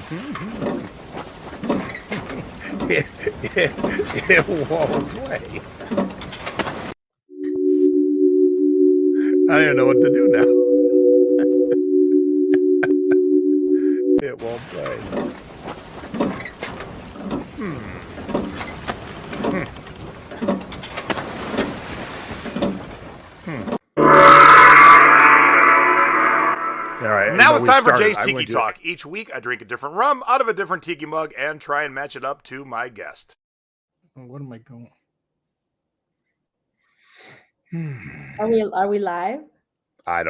It won't play. I don't even know what to do now. It won't play. All right. Now it's time for Jay's Tiki Talk. Each week, I drink a different rum out of a different tiki mug and try and match it up to my guest. What am I going? Are we live? I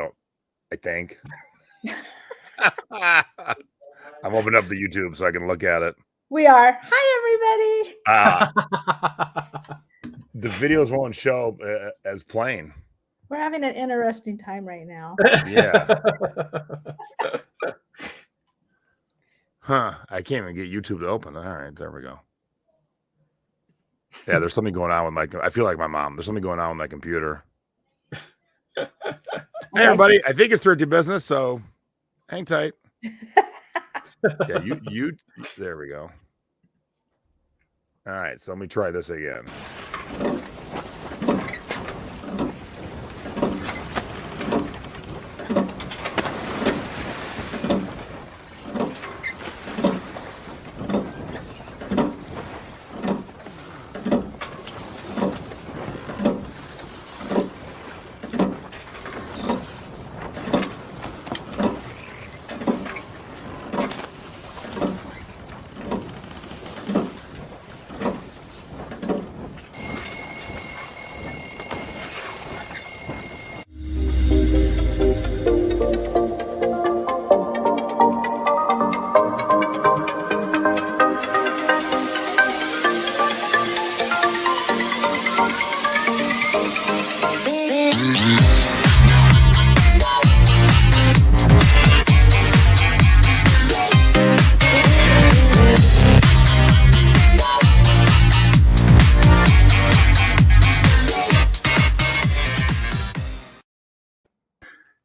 think. I'm opening up the YouTube so I can look at it. We are. Hi, everybody. The videos won't show as plain. We're having an interesting time right now. Yeah. I can't even get YouTube to open. All right, there we go. Yeah, there's something going on with my. I feel like my mom. There's something going on with my computer. Hey, everybody. I think it's Thrifty business, so hang tight. Yeah, you. There we go. All right, so let me try this again.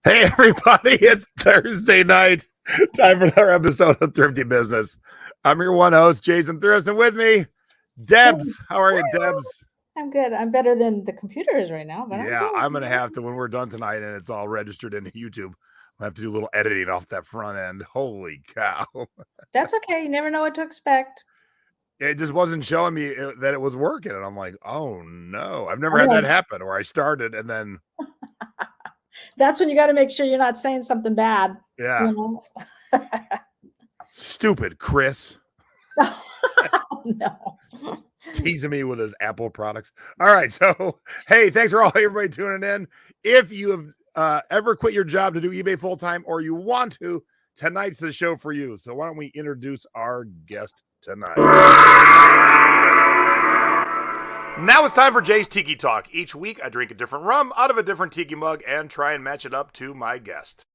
Hey, everybody, it's Thursday night. Time for another episode of Thrifty Business. I'm your one host, Jason Thrifts, and with me, Debs. How are you, Debs? I'm good. I'm better than the computer is right now. But Yeah, I'm going to have to, when we're done tonight and it's all registered into YouTube, I'll have to do a little editing off that front end. Holy cow. That's okay. You never know what to expect. It just wasn't showing me that it was working. And I'm like, oh, no. I've never had that happen where I started and then... That's when you got to make sure you're not saying something bad. Yeah. You know? Stupid Chris. No. Teasing me with his Apple products. All right. So, hey, thanks for everybody tuning in. If you have ever quit your job to do eBay full time or you want to, tonight's the show for you. So why don't we introduce our guest tonight? Now it's time for Jay's Tiki Talk. Each week, I drink a different rum out of a different tiki mug and try and match it up to my guest.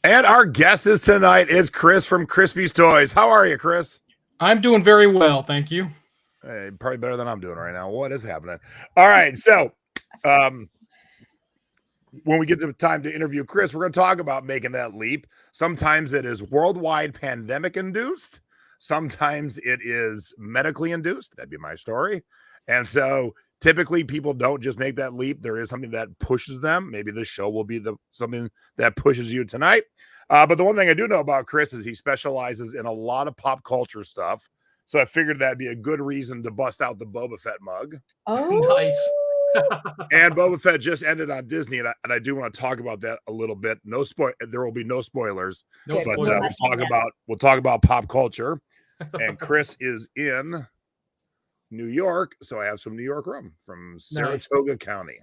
And our guest tonight is Chris from Crispy's Toys. How are you, Chris? I'm doing very well, thank you. Hey, probably better than I'm doing right now. What is happening? All right, so when we get to the time to interview Chris, we're going to talk about making that leap. Sometimes it is worldwide pandemic induced. Sometimes it is medically induced. That'd be my story. And so typically people don't just make that leap. There is something that pushes them. Maybe this show will be something that pushes you tonight. But the one thing I do know about Chris is he specializes in a lot of pop culture stuff. So I figured that'd be a good reason to bust out the Boba Fett mug. Oh, Nice. And Boba Fett just ended on Disney, and I do want to talk about that a little bit. There will be no spoilers. No But spoilers. we'll talk about pop culture. And Chris is in New York, so I have some New York rum from Saratoga County.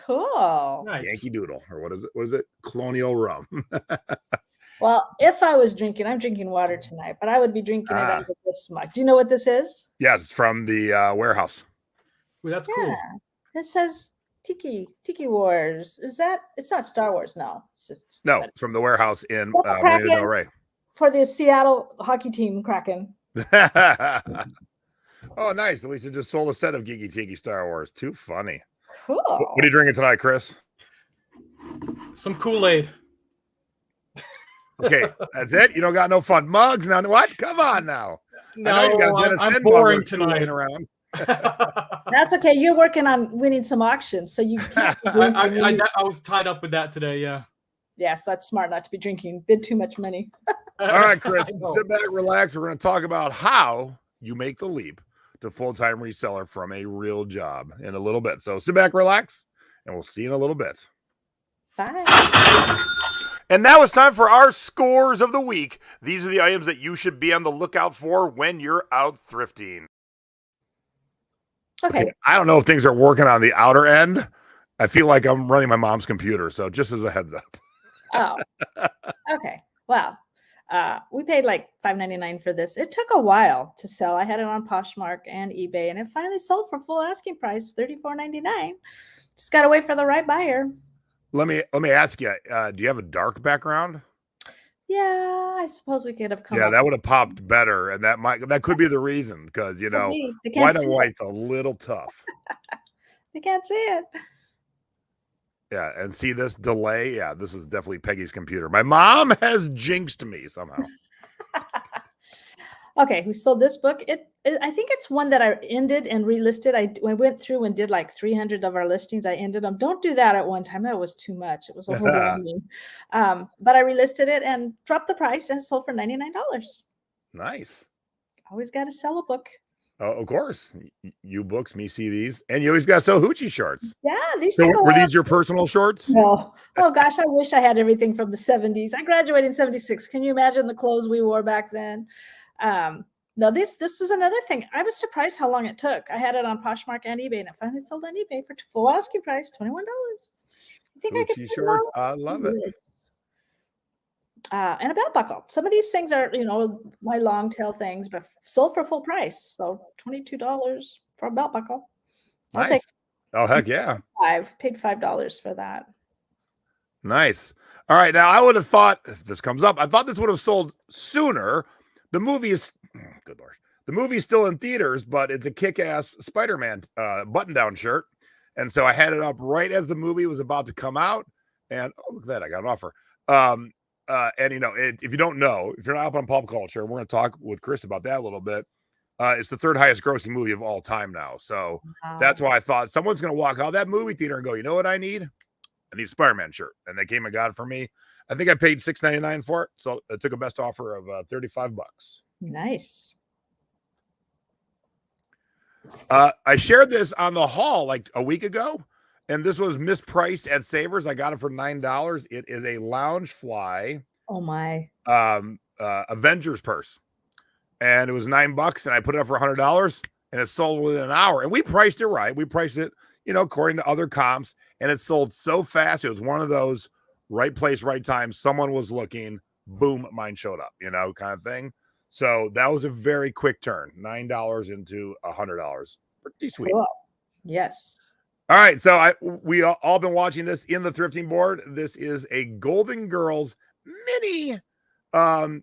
cool. Nice. Yankee Doodle, or what is it? What is it? Colonial rum. Well, if I was drinking, I'm drinking water tonight, but I would be drinking it out of this mug. Do you know what this is? Yes, it's from the warehouse. Well, that's cool. This says Tiki Wars. Is that? It's not Star Wars. No, it's just It's from the warehouse in Well, Marina Del Rey. for the Seattle hockey team, Kraken. Oh, nice. At least it just sold a set of Geeky Tiki Star Wars. Too funny. Cool. What are you drinking tonight, Chris? Some Kool-Aid. Okay, that's it. You don't got no fun mugs now. What? Come on now. No, I know you got Dennis I'm Sin boring mug tonight. laying around. That's okay. You're working on winning some auctions, so you can't. I was tied up with that today. Yeah. Yes, that's smart not to be drinking. Bid too much money. All right, Chris, I know. sit back, relax. We're going to talk about how you make the leap to full-time reseller from a real job in a little bit. So sit back, relax, and we'll see you in a little bit. Bye. And now it's time for our scores of the week. These are the items that you should be on the lookout for when you're out thrifting. Okay. I don't know if things are working on the outer end. I feel like I'm running my mom's computer. So just as a heads up. Oh, okay. Well, we paid like $5.99 for this. It took a while to sell. I had it on Poshmark and eBay, and it finally sold for full asking price, $34.99. Just got to wait for the right buyer. Let me ask you, do you have a dark background? Yeah, I suppose we could have come. Yeah, up that with would have popped better, and that could be the reason, because Could be. They can't white see and it. white's a little tough. They can't see it. Yeah, and see this delay. Yeah, this is definitely Peggy's computer. My mom has jinxed me somehow. Okay, we sold this book. I think it's one that I ended and relisted. I went through and did like 300 of our listings. I ended them. Don't do that at one time. That was too much. It was overwhelming. But I relisted it and dropped the price and sold for $99. Nice. Always got to sell a book. Oh, of course. You books, me CDs, and you always got to sell hoochie shorts. Yeah, these So two were these your personal shorts? No. Oh gosh, I wish I had everything from the 70s. I graduated in 76. Can you imagine the clothes we wore back then? No, this is another thing. I was surprised how long it took. I had it on Poshmark and eBay, and it finally sold on eBay for full asking price, $21. I think I could Hoochie shorts. I love it. And a belt buckle. Some of these things are, my long tail things, but sold for full price. So $22 for a belt buckle. I'll take Oh, heck yeah. paid $5 for that. Nice. All right. Now, I would have thought, if this comes up, I thought this would have sold sooner. The movie is, good Lord. The movie is still in theaters, but it's a kick-ass Spider-Man button-down shirt. And so I had it up right as the movie was about to come out. And, oh, look at that. I got an offer. And if you don't know, if you're not up on pop culture, we're going to talk with Chris about that a little bit. It's the third highest grossing movie of all time now. So that's why I thought someone's going to walk out of that movie theater and go, you know what I need? I need a Spider-Man shirt. And they came and got it for me. I think I paid $6.99 for it. So I took a best offer of $35. Nice. I shared this on the haul like a week ago. And this was mispriced at Savers. I got it for $9. It is a Loungefly. Oh my. Avengers purse. And it was $9, and I put it up for $100, and it sold within an hour. And we priced it right. We priced it, according to other comps, and it sold so fast. It was one of those right place, right time. Someone was looking, boom, mine showed up, kind of thing. So that was a very quick turn. $9 into $100. Pretty sweet. Cool. Yes. All right, so we all been watching this in the thrifting board. This is a Golden Girls mini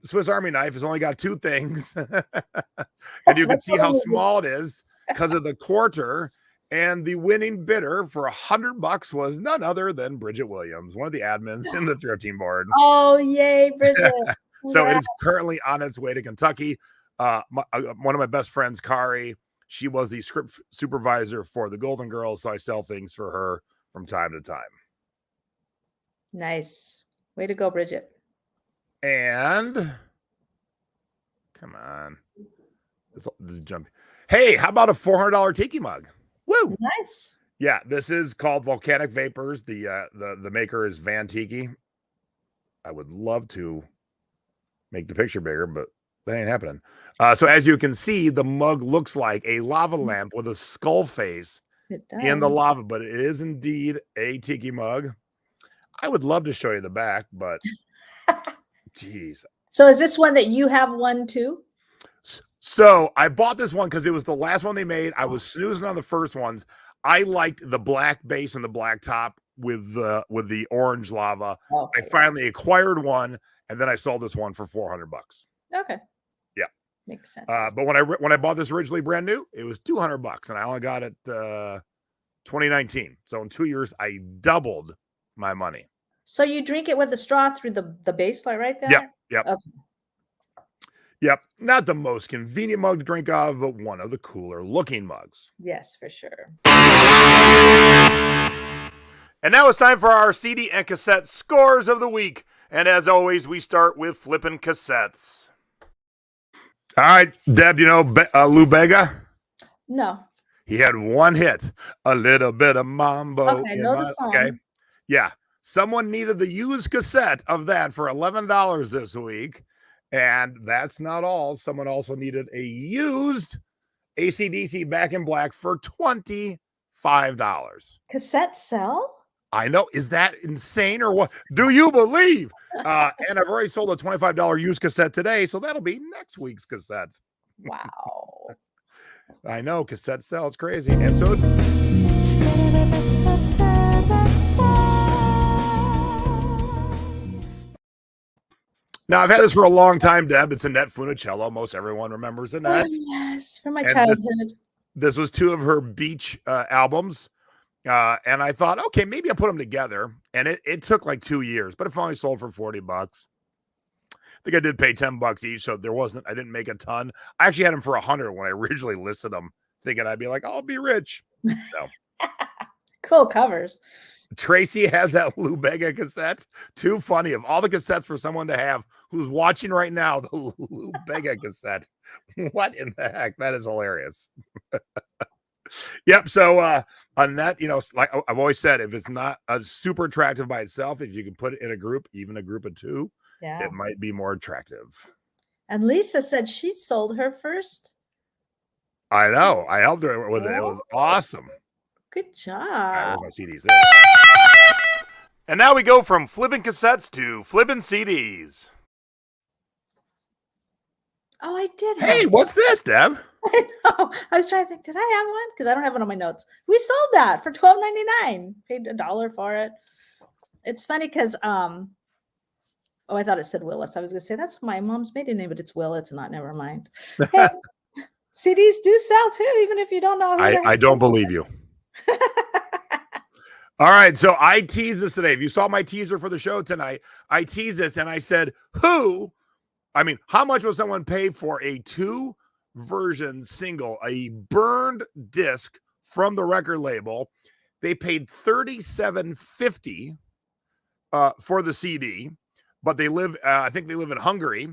Swiss Army knife. It's only got two things, and you can see how small it is because of the quarter. And the winning bidder for $100 was none other than Bridget Williams, one of the admins in the thrifting board. Oh, yay, Bridget! So it is currently on its way to Kentucky. One of my best friends, Kari. She was the script supervisor for the Golden Girls, so I sell things for her from time to time. Nice. Way to go, Bridget. And come on. This is jumping. Hey, how about a $400 tiki mug? Woo! Nice. Yeah, this is called Volcanic Vapors. The maker is Van Tiki. I would love to make the picture bigger, but that ain't happening. So as you can see, the mug looks like a lava lamp with a skull face in the lava, but it is indeed a tiki mug. I would love to show you the back, but geez. So is this one that you have one too? So I bought this one because it was the last one they made. I was snoozing on the first ones. I liked the black base and the black top with the orange lava. Okay. I finally acquired one, and then I sold this one for $400. Okay. Yeah. Makes sense. But when I bought this originally brand new, it was $200, and I only got it 2019. So in 2 years, I doubled my money. So you drink it with a straw through the base, like right there? Yep. Okay. Yep. Not the most convenient mug to drink out of, but one of the cooler looking mugs. Yes, for sure. And now it's time for our CD and cassette scores of the week. And as always, we start with flipping cassettes. All right, Deb, you know Lou Bega? No. He had one hit, a little bit of mambo. Okay, know the song. Okay. Yeah. Someone needed the used cassette of that for $11 this week. And that's not all. Someone also needed a used AC/DC Back in Black for $25. Cassette sell? I know. Is that insane or what? Do you believe? And I've already sold a $25 used cassette today, so that'll be next week's cassettes. Wow. I know. Cassette sell. It's crazy. And so now, I've had this for a long time, Deb. It's Annette Funicello. Most everyone remembers Annette. Oh, yes, from my And childhood. This was two of her beach albums. And I thought, okay, maybe I'll put them together. And it took like 2 years, but it finally sold for $40. I think I did pay $10 each, so I didn't make a ton. I actually had them for $100 when I originally listed them, thinking I'd be like, I'll be rich. So. Cool covers. Tracy has that Lou Bega cassette. Too funny. Of all the cassettes for someone to have who's watching right now, the Lou Bega cassette. What in the heck? That is hilarious. Yep. So Annette, like I've always said, if it's not super attractive by itself, if you can put it in a group, even a group of two, Yeah. it might be more attractive. And Lisa said she sold her first. I know. I helped her with it. It was awesome. Good All right, job. where's my CDs? There we go. And now we go from flipping cassettes to flipping CDs. Oh, I did. Hey, have what's this, Deb? I know. I was trying to think, did I have one? Because I don't have one on my notes. We sold that for $12.99. Paid $1 for it. It's funny because oh, I thought it said Willis. I was gonna say that's my mom's maiden name, but it's Will. It's not. Never mind. Hey, CDs do sell too, even if you don't know. I don't believe you. All right, so I teased this today. If you saw my teaser for the show tonight, I teased this and I said, how much will someone pay for a 2-version single, a burned disc from the record label? They paid $37.50 for the CD, but they live, I think they live in Hungary.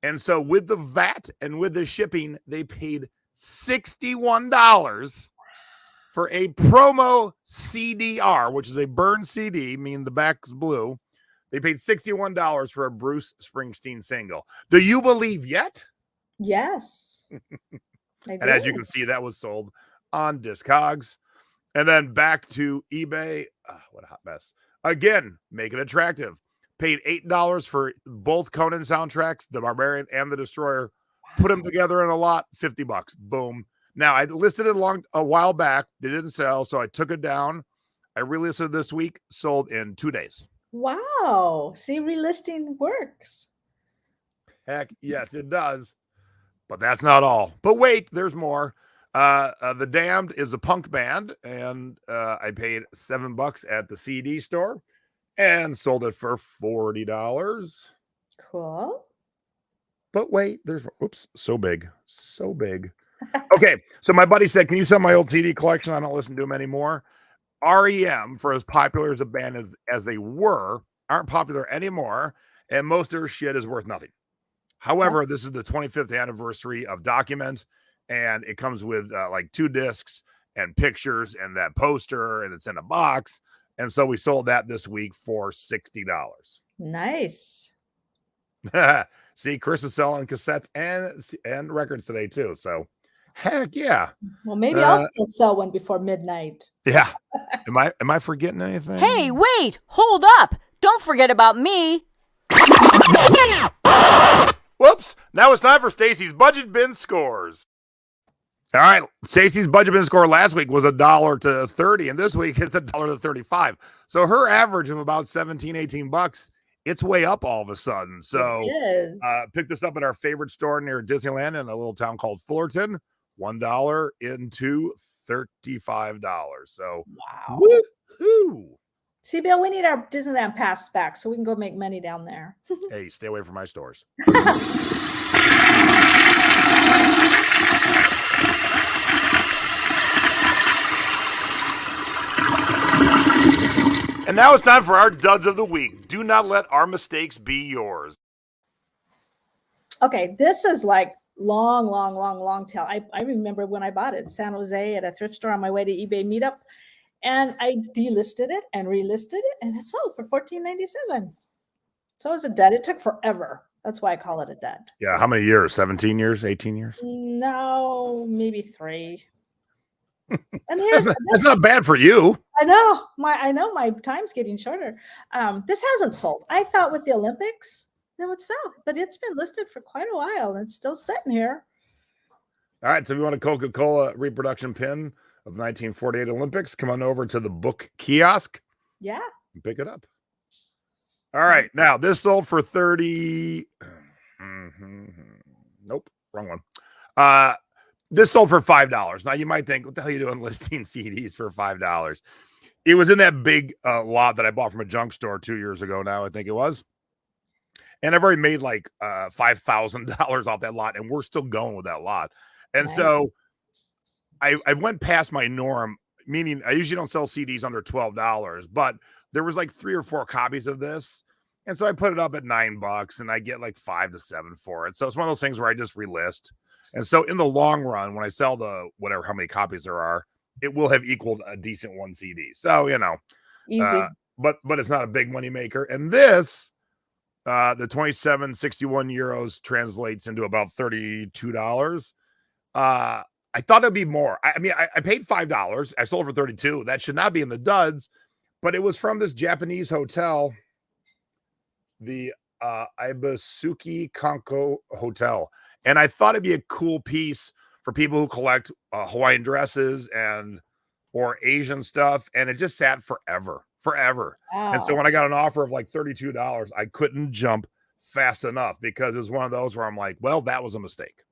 And so with the VAT and with the shipping, they paid $61 for a promo CDR, which is a burned CD, meaning the back's blue. They paid $61 for a Bruce Springsteen single. Do you believe yet? Yes. And as you can see, that was sold on Discogs. And then back to eBay. What a hot mess. Again, make it attractive. Paid $8 for both Conan soundtracks, The Barbarian and The Destroyer. Put them together in a lot, $50. Boom. Now, I listed it a while back. They didn't sell, so I took it down. I relisted it this week, sold in 2 days. Wow. See, relisting works. Heck, yes, it does. But that's not all. But wait, there's more. The Damned is a punk band, and I paid $7 at the CD store and sold it for $40. Cool. But wait, there's so big. Okay, so my buddy said, can you sell my old CD collection? I don't listen to them anymore. REM, for as popular as a band as they were, aren't popular anymore, and most of their shit is worth nothing. However, this is the 25th anniversary of Document, and it comes with like 2 discs and pictures and that poster, and it's in a box. And so we sold that this week for $60. Nice. See, Chris is selling cassettes and records today too. So heck yeah. Well, maybe I'll still sell one before midnight. Yeah. Am I forgetting anything? Hey, wait, hold up. Don't forget about me. Whoops. Now it's time for Stacy's Budget Bin Scores. All right. Stacey's budget bin score last week was $1 to $30, and this week it's $1 to $35. So her average of about $17-18, it's way up all of a sudden. So pick this up at our favorite store near Disneyland in a little town called Fullerton. $1 into $35. So wow. Woohoo. See, Bill, we need our Disneyland pass back so we can go make money down there. Hey, stay away from my stores. And now it's time for our duds of the week. Do not let our mistakes be yours. Okay, this is like long tail. I remember when I bought it in San Jose at a thrift store on my way to eBay meetup, and I delisted it and relisted it, and it sold for $14.97. So it was a dud. It took forever. That's why I call it a dud. Yeah, how many years? 17 years? 18 years? No, maybe 3. And that's not bad for you. I know my time's getting shorter. This hasn't sold. I thought with the Olympics it would sell, but it's been listed for quite a while and it's still sitting here. All right, so if you want a Coca-Cola reproduction pin of 1948 Olympics, come on over to the book kiosk. Yeah. And pick it up. All right, now this sold for 30. Nope, wrong one. This sold for $5. Now you might think, what the hell are you doing listing CDs for $5? It was in that big lot that I bought from a junk store 2 years ago now, I think it was. And I've already made like $5,000 off that lot, and we're still going with that lot. And Right. so I went past my norm, meaning I usually don't sell CDs under $12, but there was like 3 or 4 copies of this. And so I put it up at $9 and I get like 5 to 7 for it. So it's one of those things where I just relist. And so in the long run, when I sell the whatever, how many copies there are, it will have equaled a decent 1 CD. So, Easy. but it's not a big money maker. And this, the 27.61 euros translates into about $32. I thought it'd be more. I mean, I paid $5. I sold for $32. That should not be in the duds, but it was from this Japanese hotel, the Ibasuki Kanko Hotel. And I thought it'd be a cool piece for people who collect Hawaiian dresses or Asian stuff. And it just sat forever. Wow. And so when I got an offer of like $32, I couldn't jump fast enough because it's one of those where I'm like, well, that was a mistake.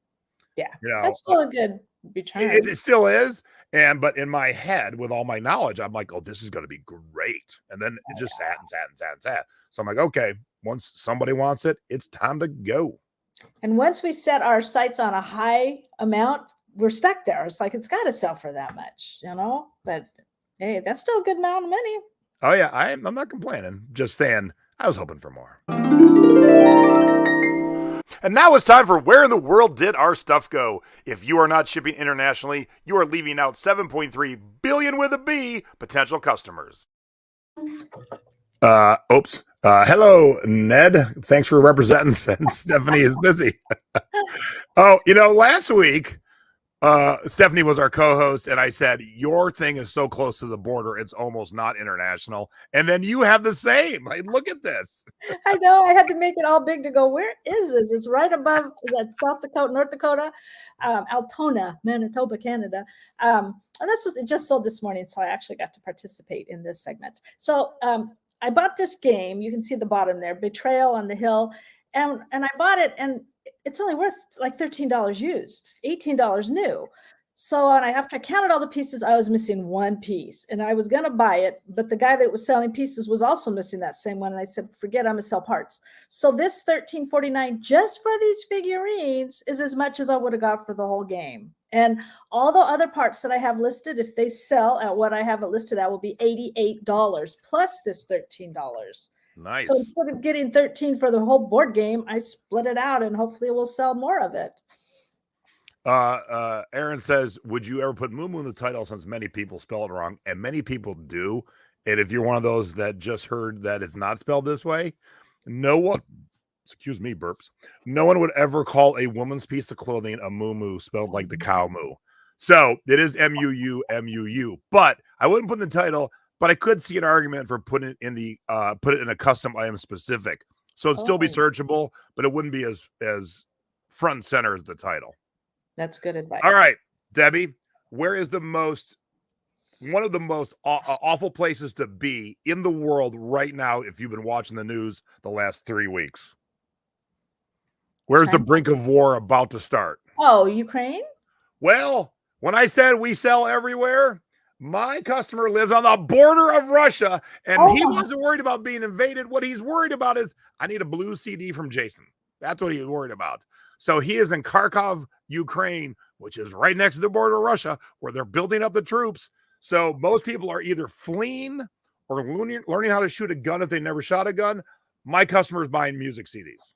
Yeah, that's still a good return. It still is. But in my head, with all my knowledge, I'm like, oh, this is going to be great. And then it just sat. So I'm like, okay, once somebody wants it, it's time to go. And once we set our sights on a high amount, we're stuck there. It's like, it's got to sell for that much, but hey, that's still a good amount of money. Oh yeah. I'm not complaining. Just saying I was hoping for more. And now it's time for Where in the World Did Our Stuff Go? If you are not shipping internationally, you are leaving out 7.3 billion with a B potential customers. Oops. Hello, Ned. Thanks for representing since Stephanie is busy. Last week, Stephanie was our co-host, and I said, your thing is so close to the border, it's almost not international. And then you have the same. Like, look at this. I know. I had to make it all big to go, where is this? It's right above that North Dakota, Altona, Manitoba, Canada. And it just sold this morning, so I actually got to participate in this segment. So I bought this game. You can see the bottom there, Betrayal on the Hill. And I bought it, and it's only worth like $13 used, $18 new. So after I counted all the pieces, I was missing 1 piece, and I was going to buy it, but the guy that was selling pieces was also missing that same one. And I said, forget, I'm going to sell parts. So this $13.49 just for these figurines is as much as I would have got for the whole game. And all the other parts that I have listed, if they sell at what I have it listed at, will be $88 plus this $13. Nice. So instead of getting 13 for the whole board game, I split it out, and hopefully we'll sell more of it. Aaron says, would you ever put Moo Moo in the title, since many people spell it wrong? And many people do. And if you're one of those that just heard that it's not spelled this way, no one would ever call a woman's piece of clothing a Moo Moo spelled like the cow moo. So it is MUU. But I wouldn't put in the title, but I could see an argument for putting it in put it in a custom item specific. So it'd still be searchable, but it wouldn't be as front and center as the title. That's good advice. All right, Debbie, where is one of the most awful places to be in the world right now if you've been watching the news the last 3 weeks? Where's the brink of war about to start? Oh, Ukraine? Well, when I said we sell everywhere, My customer lives on the border of Russia, and Oh he my- wasn't worried about being invaded. What he's worried about is, I need a blue CD from Jason. That's what he was worried about. So he is in Kharkov, Ukraine, which is right next to the border of Russia, where they're building up the troops. So most people are either fleeing or learning how to shoot a gun if they never shot a gun. My customer is buying music CDs.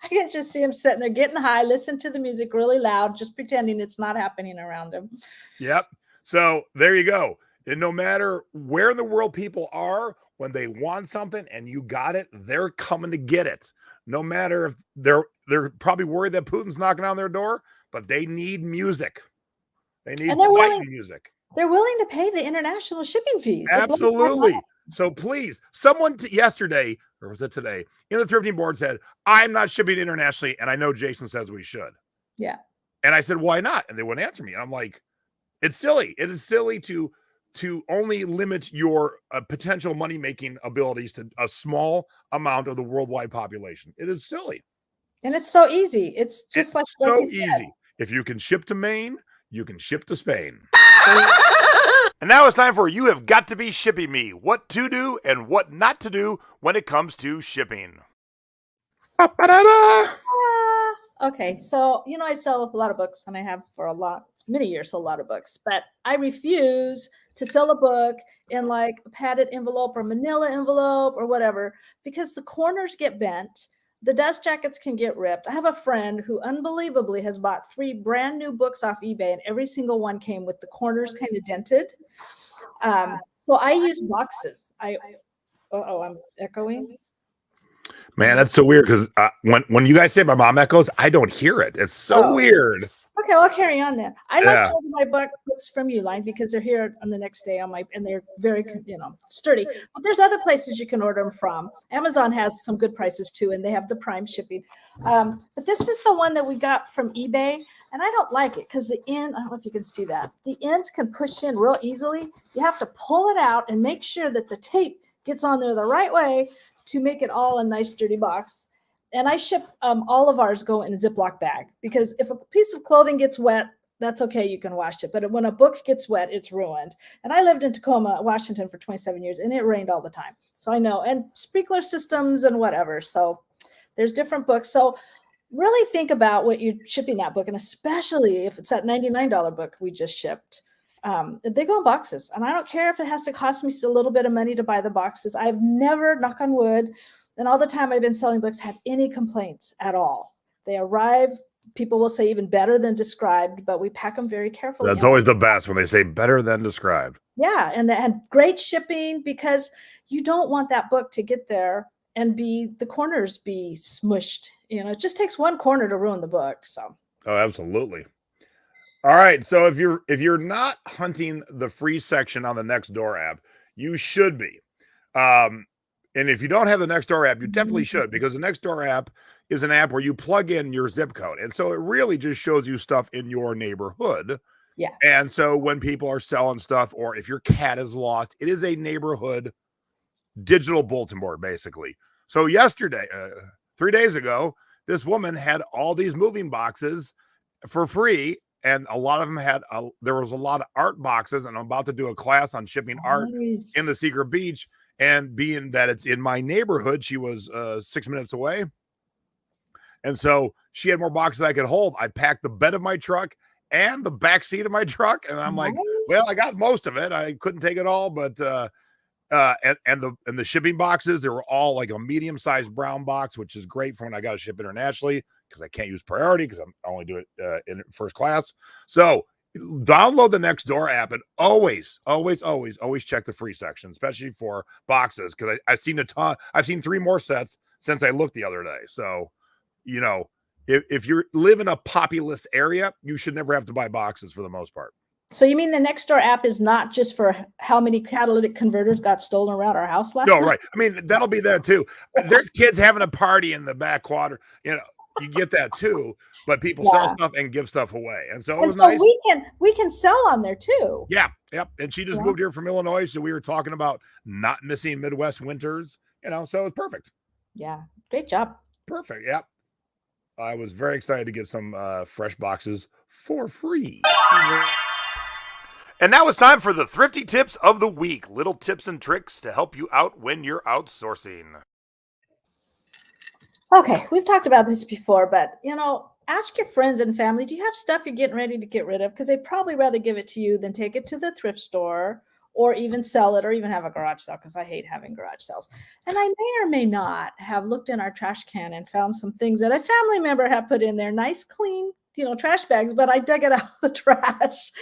I can just see him sitting there getting high, listen to the music really loud, just pretending it's not happening around him. Yep. So there you go. And no matter where in the world people are, when they want something and you got it, they're coming to get it. No matter if they're probably worried that Putin's knocking on their door, but they need music. They need fighting music. They're willing to pay the international shipping fees. Absolutely. So please, someone yesterday, or was it today, in the Thrifty board said, I'm not shipping internationally, and I know Jason says we should. Yeah. And I said, why not? And they wouldn't answer me. And I'm like, it's silly. It is silly to only limit your potential money-making abilities to a small amount of the worldwide population. It is silly. And it's so easy. It's just like so you said. easy. If you can ship to Maine, you can ship to Spain. And now it's time for You Have Got to Be Shipping Me. What to do and what not to do when it comes to shipping. Okay, so I sell a lot of books, and I have for many years sold a lot of books, but I refuse to sell a book in like a padded envelope or manila envelope or whatever, because the corners get bent. The dust jackets can get ripped. I have a friend who unbelievably has bought 3 brand new books off eBay, and every single one came with the corners kind of dented. So I use boxes. I'm echoing. Man, that's so weird because when you guys say my mom echoes, I don't hear it. It's so weird. Okay, well, I'll carry on then. I like to order my books from Uline because they're here on the next day and they're very, sturdy. But there's other places you can order them from. Amazon has some good prices too, and they have the Prime shipping. But this is the one that we got from eBay, and I don't like it because the end, I don't know if you can see that. The ends can push in real easily. You have to pull it out and make sure that the tape gets on there the right way to make it all a nice sturdy box. And I ship all of ours go in a Ziploc bag, because if a piece of clothing gets wet, that's okay, you can wash it. But when a book gets wet, it's ruined. And I lived in Tacoma, Washington for 27 years, and it rained all the time. So I know, and sprinkler systems and whatever. So there's different books. So really think about what you're shipping that book, and especially if it's that $99 book we just shipped. They go in boxes, and I don't care if it has to cost me a little bit of money to buy the boxes. I've never, knock on wood, and all the time I've been selling books, had any complaints at all. They arrive, people will say even better than described, but we pack them very carefully. That's always the best when they say better than described. Yeah, and great shipping, because you don't want that book to get there and the corners be smushed. It just takes one corner to ruin the book. So. Oh, absolutely. All right. So if you're not hunting the free section on the Nextdoor app, you should be. And if you don't have the Nextdoor app, you definitely should, because the Nextdoor app is an app where you plug in your zip code. And so it really just shows you stuff in your neighborhood. Yeah. And so when people are selling stuff, or if your cat is lost, it is a neighborhood digital bulletin board, basically. So yesterday, 3 days ago, this woman had all these moving boxes for free. And a lot of them there was a lot of art boxes, and I'm about to do a class on shipping art in the Secret Beach. And being that it's in my neighborhood, she was 6 minutes away. And so she had more boxes I could hold. I packed the bed of my truck and the back seat of my truck. And I'm like, well, I got most of it. I couldn't take it all, but and the shipping boxes, they were all like a medium-sized brown box, which is great for when I got to ship internationally, because I can't use priority because I only do it in first class. So download the Nextdoor app, and always check the free section, especially for boxes, because I've seen a ton. I've seen 3 more sets since I looked the other day. So, if you live in a populous area, you should never have to buy boxes for the most part. So you mean the Nextdoor app is not just for how many catalytic converters got stolen around our house last night? No, right. I mean, that'll be there too. There's kids having a party in the back quarter. You get that too. But people sell stuff and give stuff away. And so it was nice. we can sell on there too. Yeah. Yep. And she just moved here from Illinois. So we were talking about not missing Midwest winters, so it's perfect. Yeah. Great job. Perfect. Yep. I was very excited to get some fresh boxes for free. And now it's time for the Thrifty Tips of the Week. Little tips and tricks to help you out when you're outsourcing. Okay, we've talked about this before, but ask your friends and family, do you have stuff you're getting ready to get rid of? Because they'd probably rather give it to you than take it to the thrift store or even sell it or even have a garage sale, because I hate having garage sales. And I may or may not have looked in our trash can and found some things that a family member had put in there, nice, clean, trash bags, but I dug it out of the trash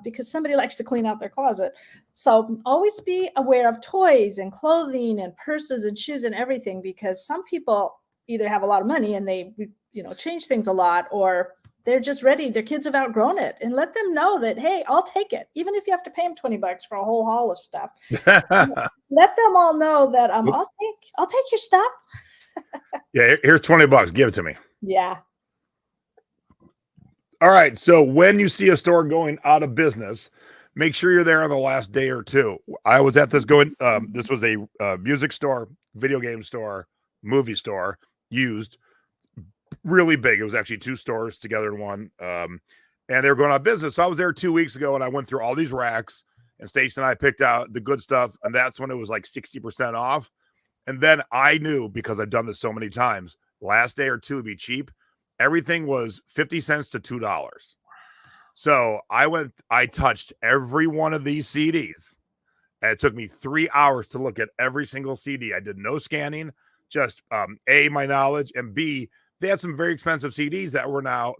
because somebody likes to clean out their closet. So always be aware of toys and clothing and purses and shoes and everything, because some people either have a lot of money and they, change things a lot, or they're just ready. Their kids have outgrown it, and let them know that, hey, I'll take it. Even if you have to pay them $20 for a whole haul of stuff, let them all know that I'll take your stuff. Yeah, here's $20. Give it to me. Yeah. All right. So when you see a store going out of business, make sure you're there on the last day or two. I was at this this was a music store, video game store, movie store, used, really big. It was actually two stores together in one. And they were going out of business. So I was there 2 weeks ago, and I went through all these racks, and Stacey and I picked out the good stuff. And that's when it was like 60% off. And then I knew, because I've done this so many times, last day or two would be cheap. Everything was 50 cents to $2. So I touched every one of these CDs, and it took me 3 hours to look at every single CD. I did no scanning, just A, my knowledge, and B, they had some very expensive CDs that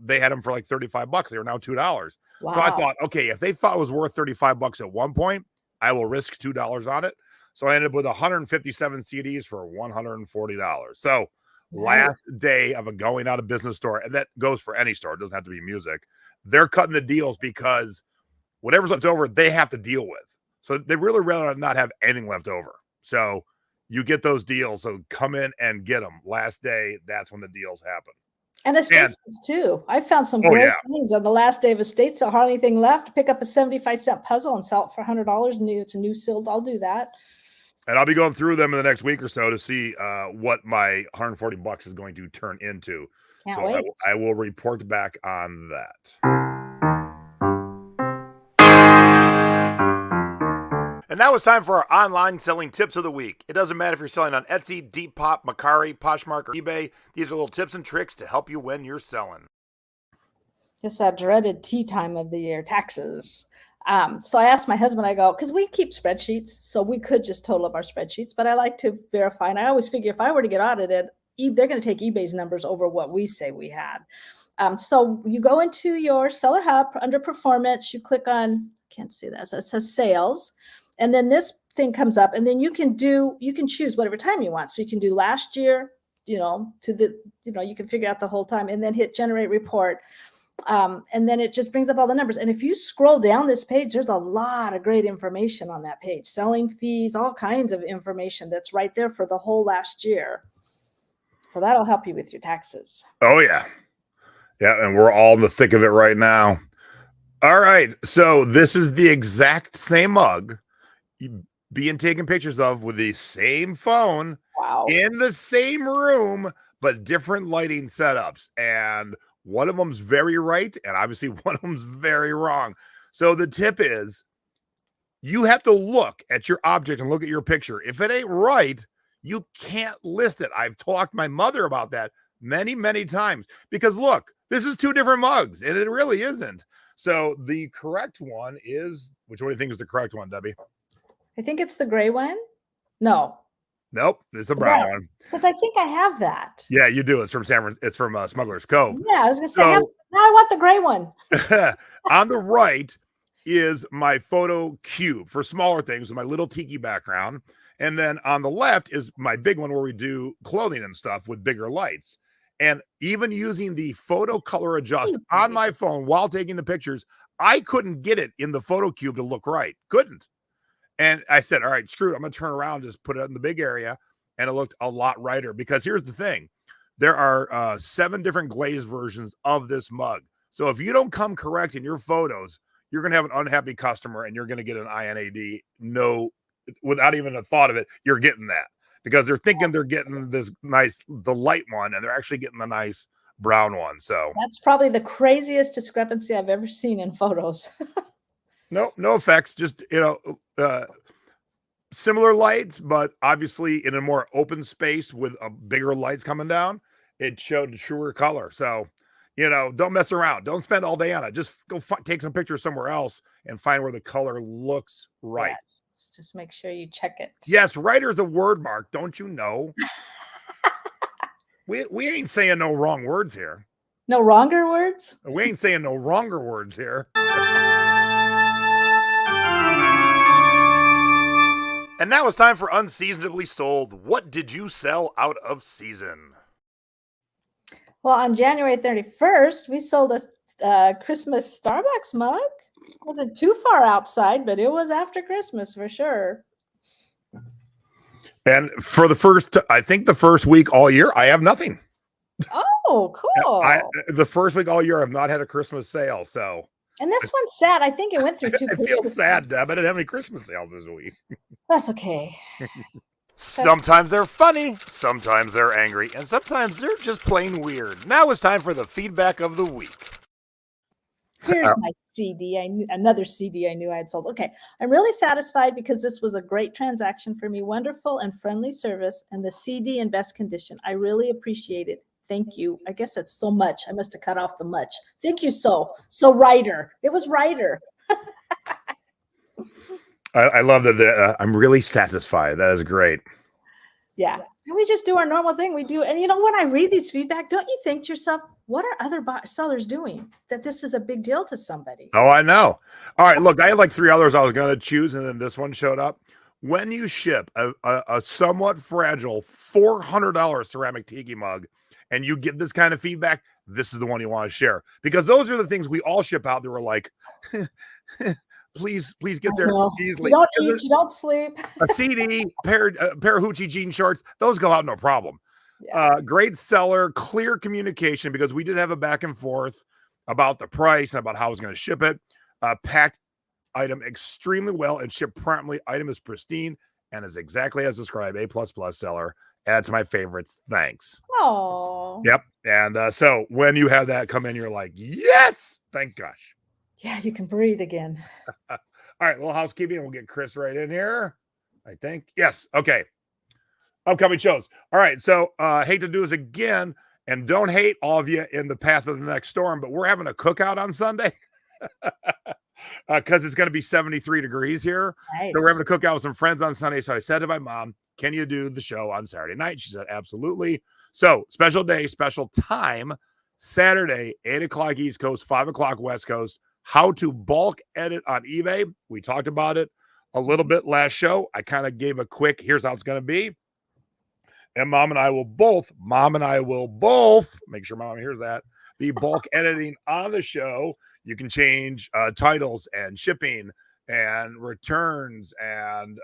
they had them for like $35. They were now $2. Wow. So I thought, okay, if they thought it was worth $35 at one point, I will risk $2 on it. So I ended up with 157 CDs for $140. So last day of a going out of business store, and that goes for any store, it doesn't have to be music, they're cutting the deals because whatever's left over, they have to deal with. So they really rather not have anything left over. So you get those deals. So come in and get them. Last day, that's when the deals happen. And estate sales too. I found some great things on the last day of estate sale. Hardly anything left. Pick up a 75-cent puzzle and sell it for $100. And it's a new sealed. I'll do that. And I'll be going through them in the next week or so to see what my $140 is going to turn into. Can't wait. I will report back on that. And now it's time for our online selling tips of the week. It doesn't matter if you're selling on Etsy, Depop, Mercari, Poshmark, or eBay. These are little tips and tricks to help you when you're selling. It's that dreaded tea time of the year, taxes. So I asked my husband, I go, because we keep spreadsheets, so we could just total up our spreadsheets, but I like to verify. And I always figure if I were to get audited, they're going to take eBay's numbers over what we say we had. So you go into your Seller Hub under performance, you click on, can't see that, so it says sales. And then this thing comes up, and then you can choose whatever time you want. So you can do last year, you can figure out the whole time, and then hit generate report. And then it just brings up all the numbers. And if you scroll down this page, there's a lot of great information on that page, selling fees, all kinds of information that's right there for the whole last year. So that'll help you with your taxes. Oh, yeah. Yeah, and we're all in the thick of it right now. All right. So this is the exact same mug being taken pictures of with the same phone in the same room, but different lighting setups. And one of them's very right, and obviously one of them's very wrong. So the tip is you have to look at your object and look at your picture. If it ain't right, you can't list it. I've talked to my mother about that many, many times, because look, this is two different mugs, and it really isn't. So the correct one is, which one do you think is the correct one, Debbie? I think it's the gray one. No. Nope, it's the brown one. Because I think I have that. Yeah, you do. It's from Smuggler's Cove. Yeah, I was gonna say. Now I want the gray one. On the right is my photo cube for smaller things with my little tiki background, and then on the left is my big one where we do clothing and stuff with bigger lights. And even using the photo color adjust on my phone while taking the pictures, I couldn't get it in the photo cube to look right. Couldn't. And I said, all right, screw it. I'm going to turn around, just put it in the big area. And it looked a lot righter, because here's the thing. There are 7 different glaze versions of this mug. So if you don't come correct in your photos, you're going to have an unhappy customer, and you're going to get an INAD. No, without even a thought of it, you're getting that, because they're thinking they're getting the light one, and they're actually getting the nice brown one. So that's probably the craziest discrepancy I've ever seen in photos. No effects. Just, similar lights, but obviously in a more open space with a bigger lights coming down, it showed truer color. So, don't mess around. Don't spend all day on it. Just go take some pictures somewhere else and find where the color looks right. Yes. Just make sure you check it. Yes, right is a word, Mark. Don't you know? we ain't saying no wrong words here. No wronger words? We ain't saying no wronger words here. And now it's time for Unseasonably Sold. What did you sell out of season? Well, on January 31st, we sold a Christmas Starbucks mug. It wasn't too far outside, but it was after Christmas for sure. And for the first week all year, I have nothing. Oh, cool. The first week all year, I've not had a Christmas sale. So, and this one's sad. I think it went through two I Christmas feel sad, sales. Deb. I didn't have any Christmas sales this week. That's okay. Sometimes they're funny, sometimes they're angry, and sometimes they're just plain weird. Now it's time for the feedback of the week. Here's my CD. Another CD I knew I had sold. Okay. I'm really satisfied because this was a great transaction for me. Wonderful and friendly service, and the CD in best condition. I really appreciate it. Thank you. I guess that's so much. I must have cut off the much. Thank you so Ryder. It was Ryder. I love that. I'm really satisfied. That is great. Yeah. And we just do our normal thing. We do. And when I read these feedback, don't you think to yourself, what are other sellers doing that this is a big deal to somebody? Oh, I know. All right. Look, I had like 3 others I was going to choose, and then this one showed up. When you ship a somewhat fragile $400 ceramic tiki mug and you get this kind of feedback, this is the one you want to share, because those are the things we all ship out that were like, please get there easily. You don't eat, you don't sleep. A CD, pair of hoochie jean shorts, those go out no problem. Yeah. Great seller, clear communication, because we did have a back and forth about the price and about how I was going to ship it. Packed item extremely well and shipped promptly. Item is pristine and is exactly as described. A++ seller. Add to my favorites. Thanks. Oh. Yep. And so when you have that come in, you're like, yes, thank gosh. Yeah, you can breathe again. All right, a little housekeeping. We'll get Chris right in here, I think. Yes. Okay. Upcoming shows. All right. So hate to do this again, and don't hate all of you in the path of the next storm, but we're having a cookout on Sunday because it's going to be 73 degrees here. Nice. So we're having a cookout with some friends on Sunday. So I said to my mom, can you do the show on Saturday night? She said, absolutely. So special day, special time, Saturday, 8 o'clock East Coast, 5 o'clock West Coast. How to bulk edit on eBay. We talked about it a little bit last show. I kind of gave a quick, here's how it's going to be. And Mom and I will both, make sure Mom hears that, be bulk editing on the show. You can change titles and shipping and returns and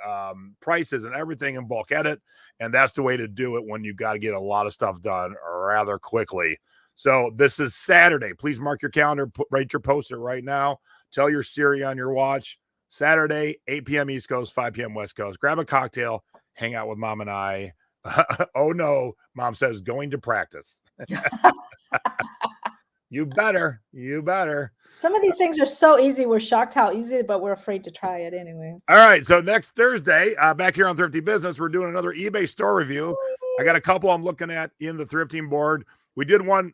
prices and everything in bulk edit. And that's the way to do it when you've got to get a lot of stuff done rather quickly. So this is Saturday. Please mark your calendar, write your poster right now. Tell your Siri on your watch. Saturday, 8 p.m. East Coast, 5 p.m. West Coast. Grab a cocktail, hang out with Mom and I. Oh, no, Mom says, going to practice. You better. Some of these things are so easy. We're shocked how easy, but we're afraid to try it anyway. All right. So next Thursday, back here on Thrifty Business, we're doing another eBay store review. I got a couple I'm looking at in the thrifting board. We did one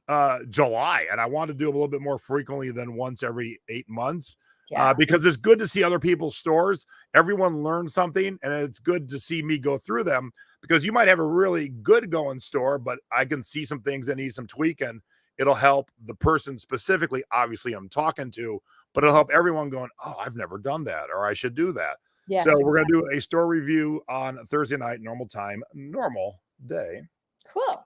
July, and I want to do a little bit more frequently than once every 8 months. Yeah. Because it's good to see other people's stores. Everyone learns something, and it's good to see me go through them, because you might have a really good going store, but I can see some things that need some tweaking. It'll help the person specifically, obviously, I'm talking to, but it'll help everyone going, oh, I've never done that, or I should do that. Yes, so we're going to do a store review on Thursday night, normal time, normal day. Cool.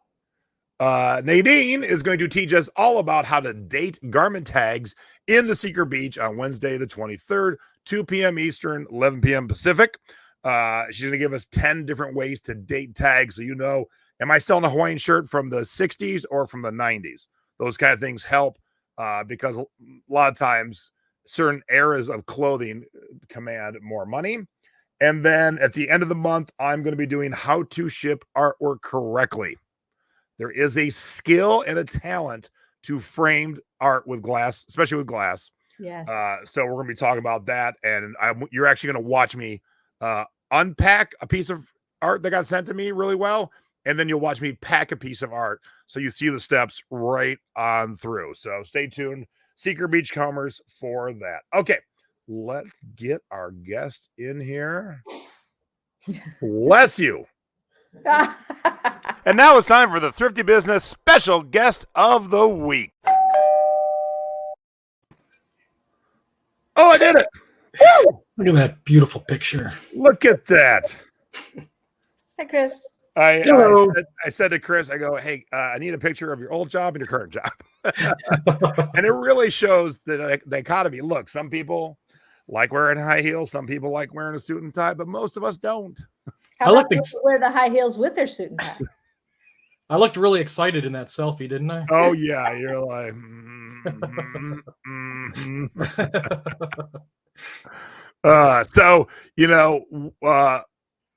Nadine is going to teach us all about how to date garment tags in the Secret Beach on Wednesday, the 23rd, 2 p.m. Eastern, 11 p.m. Pacific. She's going to give us 10 different ways to date tags. So, am I selling a Hawaiian shirt from the 60s or from the 90s? Those kind of things help because a lot of times certain eras of clothing command more money. And then at the end of the month, I'm going to be doing how to ship artwork correctly. There is a skill and a talent to framed art with glass, especially with glass. Yes. So we're gonna be talking about that, and you're actually gonna watch me unpack a piece of art that got sent to me really well, and then you'll watch me pack a piece of art, so you see the steps right on through. So stay tuned, Secret Beachcombers, for that. Okay, let's get our guest in here. Bless you. And now it's time for the Thrifty Business Special Guest of the Week. Oh, I did it. Look at that beautiful picture. Look at that. Hi, Chris. Hello. I said to Chris, I go, hey, I need a picture of your old job and your current job. And it really shows the dichotomy. Look, some people like wearing high heels. Some people like wearing a suit and tie, but most of us don't. How about people wear the high heels with their suit and tie? I looked really excited in that selfie, didn't I? Oh, yeah. You're like, so,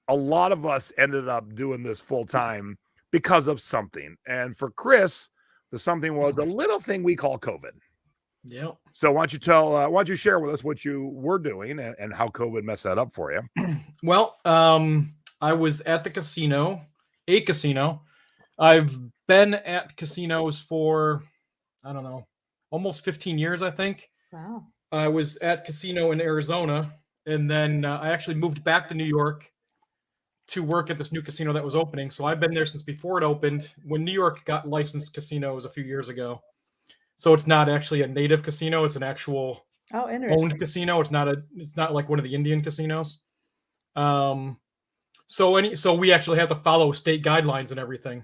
a lot of us ended up doing this full time because of something. And for Chris, the something was a little thing we call COVID. Yep. So why don't you share with us what you were doing and how COVID messed that up for you? Well, I was at the casino. I've been at casinos for, I don't know, almost 15 years, I think. Wow. I was at casino in Arizona, and then I actually moved back to New York to work at this new casino that was opening. So I've been there since before it opened, when New York got licensed casinos a few years ago. So it's not actually a native casino; it's an actual owned casino. It's not like one of the Indian casinos. So we actually have to follow state guidelines and everything.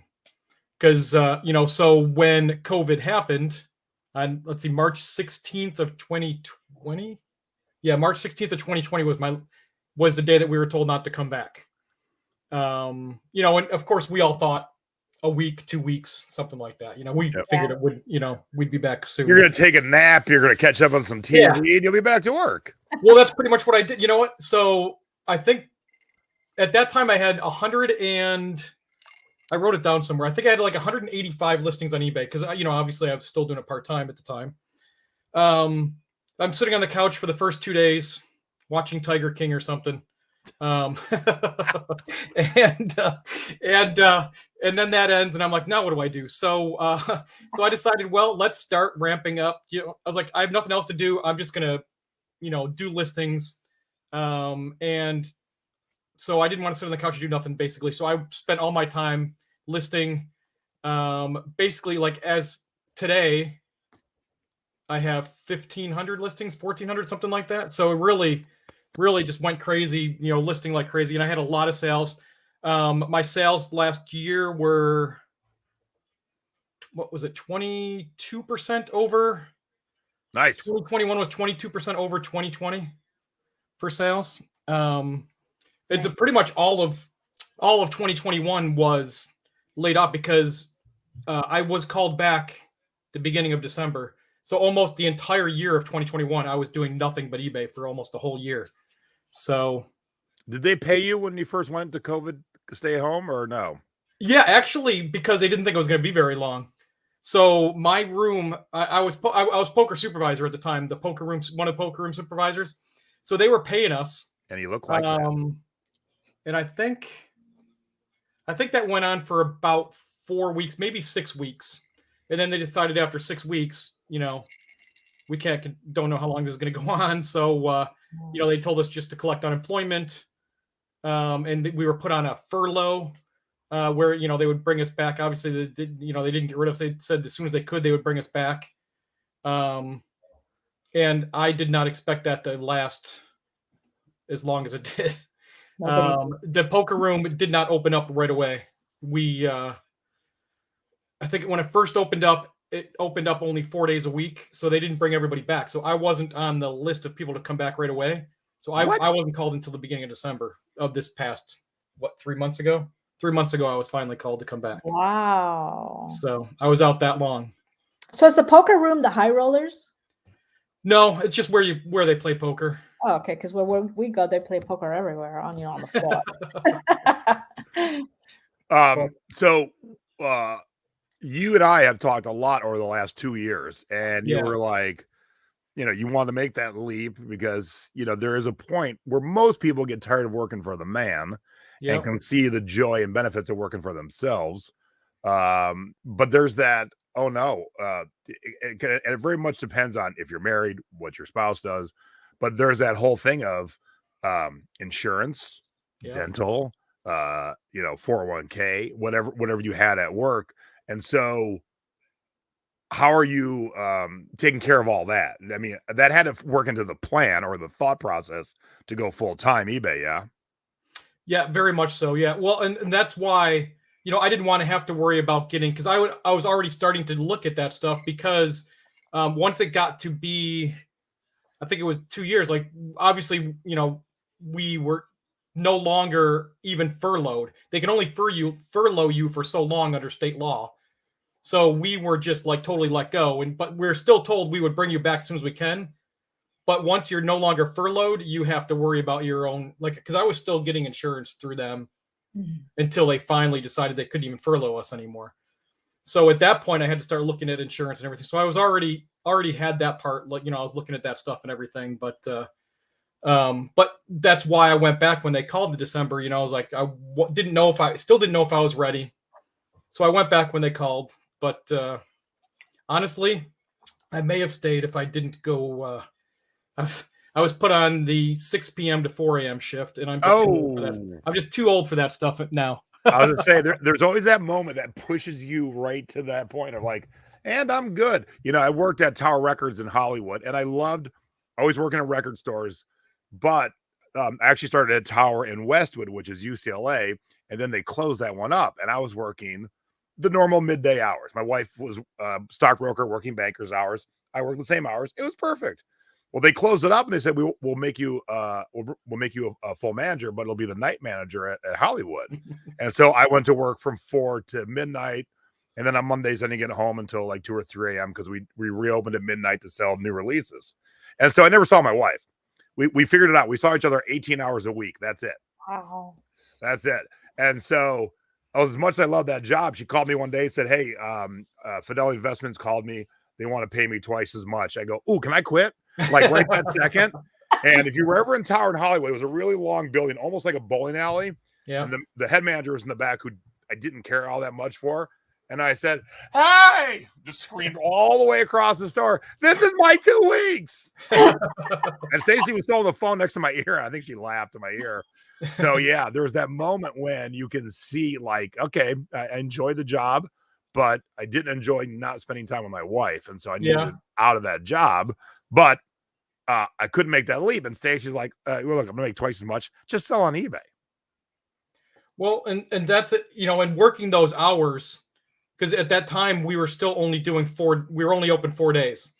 Because, so when COVID happened on, let's see, March 16th of 2020. Yeah, March 16th of 2020 was the day that we were told not to come back. And of course we all thought a week, 2 weeks, something like that. We figured it would, we'd be back soon. You're going to take a nap. You're going to catch up on some TV and you'll be back to work. Well, that's pretty much what I did. You know what? So I think at that time I had I wrote it down somewhere. I think I had like 185 listings on eBay because, obviously I was still doing it part-time at the time. I'm sitting on the couch for the first 2 days watching Tiger King or something. And then that ends and I'm like, now what do I do? So I decided, well, let's start ramping up. I was like, I have nothing else to do. I'm just going to, do listings. And so I didn't want to sit on the couch and do nothing, basically. So I spent all my time listing. Basically, like as today, I have 1,500 listings, 1,400, something like that. So it really just went crazy, listing like crazy. And I had a lot of sales. My sales last year were, what was it, 22% over? Nice. 2021 was 22% over 2020 for sales. It's pretty much all of 2021 was laid off because I was called back the beginning of December. So almost the entire year of 2021, I was doing nothing but eBay for almost a whole year. So did they pay you when you first went to COVID stay home or no? Yeah, actually, because they didn't think it was going to be very long. So my room, I was poker supervisor at the time, one of the poker room supervisors. So they were paying us. And you look like that. And I think that went on for about 4 weeks, maybe 6 weeks. And then they decided after 6 weeks, we don't know how long this is going to go on. So, they told us just to collect unemployment. And we were put on a furlough where, they would bring us back. Obviously, they didn't get rid of us. They said as soon as they could, they would bring us back. And I did not expect that to last as long as it did. The poker room did not open up right away. I think when it first opened up, it opened up only 4 days a week. So they didn't bring everybody back. So I wasn't on the list of people to come back right away. So I wasn't called until the beginning of December of this past, 3 months ago? 3 months ago, I was finally called to come back. Wow. So I was out that long. So is the poker room the high rollers? No, it's just where they play poker. Oh, okay, because where we go, they play poker everywhere on the floor. So you and I have talked a lot over the last 2 years, and you were like, you want to make that leap because, there is a point where most people get tired of working for the man and can see the joy and benefits of working for themselves. But there's that, oh no, it very much depends on if you're married, what your spouse does. But there's that whole thing of insurance, dental, 401k, whatever you had at work. And so how are you taking care of all that? I mean, that had to work into the plan or the thought process to go full-time eBay, yeah? Yeah, very much so. Yeah. Well, and that's why, I didn't want to have to worry about getting, because I was already starting to look at that stuff because once it got to be, I think it was 2 years, like obviously, we were no longer even furloughed. They can only furlough you for so long under state law. So we were just like totally let go. But we're still told we would bring you back as soon as we can. But once you're no longer furloughed, you have to worry about your own, because I was still getting insurance through them until they finally decided they couldn't even furlough us anymore. So at that point, I had to start looking at insurance and everything. So I was already had that part, I was looking at that stuff and everything. But that's why I went back when they called the December. I was like, still didn't know if I was ready. So I went back when they called. But honestly, I may have stayed if I didn't go. I was put on the 6 p.m. to 4 a.m. shift, and I'm just too old for that. I'm just too old for that stuff now. I was going to say, there's always that moment that pushes you right to that point of like, and I'm good. I worked at Tower Records in Hollywood, and I loved always working at record stores. But I actually started at Tower in Westwood, which is UCLA, and then they closed that one up, and I was working the normal midday hours. My wife was a stockbroker working banker's hours. I worked the same hours. It was perfect. Well, they closed it up and they said, we'll make you we'll make you a full manager, but it'll be the night manager at Hollywood. And so I went to work from 4 to midnight. And then on Mondays, I didn't get home until like 2 or 3 a.m. because we reopened at midnight to sell new releases. And so I never saw my wife. We figured it out. We saw each other 18 hours a week. That's it. Wow. That's it. And so as much as I love that job, she called me one day and said, hey, Fidelity Investments called me. They want to pay me twice as much. I go, ooh, can I quit? Like right that second. And if you were ever in Tower in Hollywood, it was a really long building, almost like a bowling alley. Yeah. And the head manager was in the back who I didn't care all that much for. And I said, hey, just screamed all the way across the store, this is my 2 weeks. And Stacy was still on the phone next to my ear. I think she laughed in my ear. So yeah, there's that moment when you can see like, okay, I enjoyed the job, but I didn't enjoy not spending time with my wife. And so I needed out of that job, but I couldn't make that leap. And Stacy's like, well, look, I'm gonna make twice as much. Just sell on eBay. Well, and that's it, and working those hours, because at that time we were still only we were only open 4 days.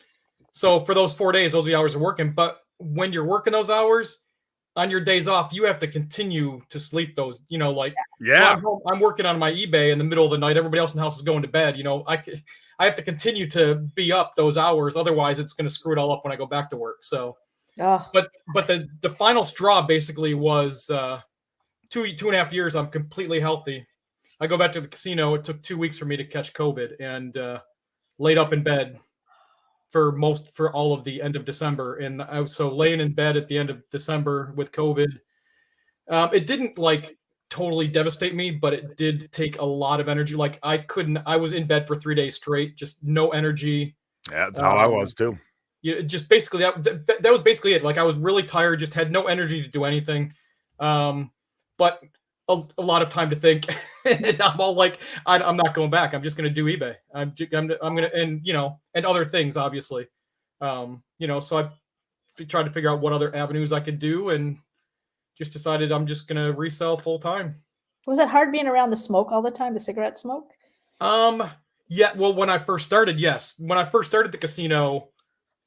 So for those 4 days, those are the hours of working. But when you're working those hours on your days off, you have to continue to sleep those, so I'm working on my eBay in the middle of the night. Everybody else in the house is going to bed. I have to continue to be up those hours. Otherwise it's going to screw it all up when I go back to work. So, but the final straw basically was 2.5 years. I'm completely healthy. I go back to the casino. It took 2 weeks for me to catch COVID and laid up in bed for all of the end of December. And I was so laying in bed at the end of December with COVID. It didn't totally devastate me, but it did take a lot of energy. I was in bed for 3 days straight, just no energy. Yeah, that's how I was too. Yeah, just basically that was basically it. I was really tired, just had no energy to do anything. But a lot of time to think. And I'm all like, I'm not going back. I'm just going to do eBay. I'm going to, and other things, obviously. So I tried to figure out what other avenues I could do and just decided I'm just going to resell full time. Was it hard being around the smoke all the time, the cigarette smoke? Yeah. Well, when I first started, yes. When I first started the casino,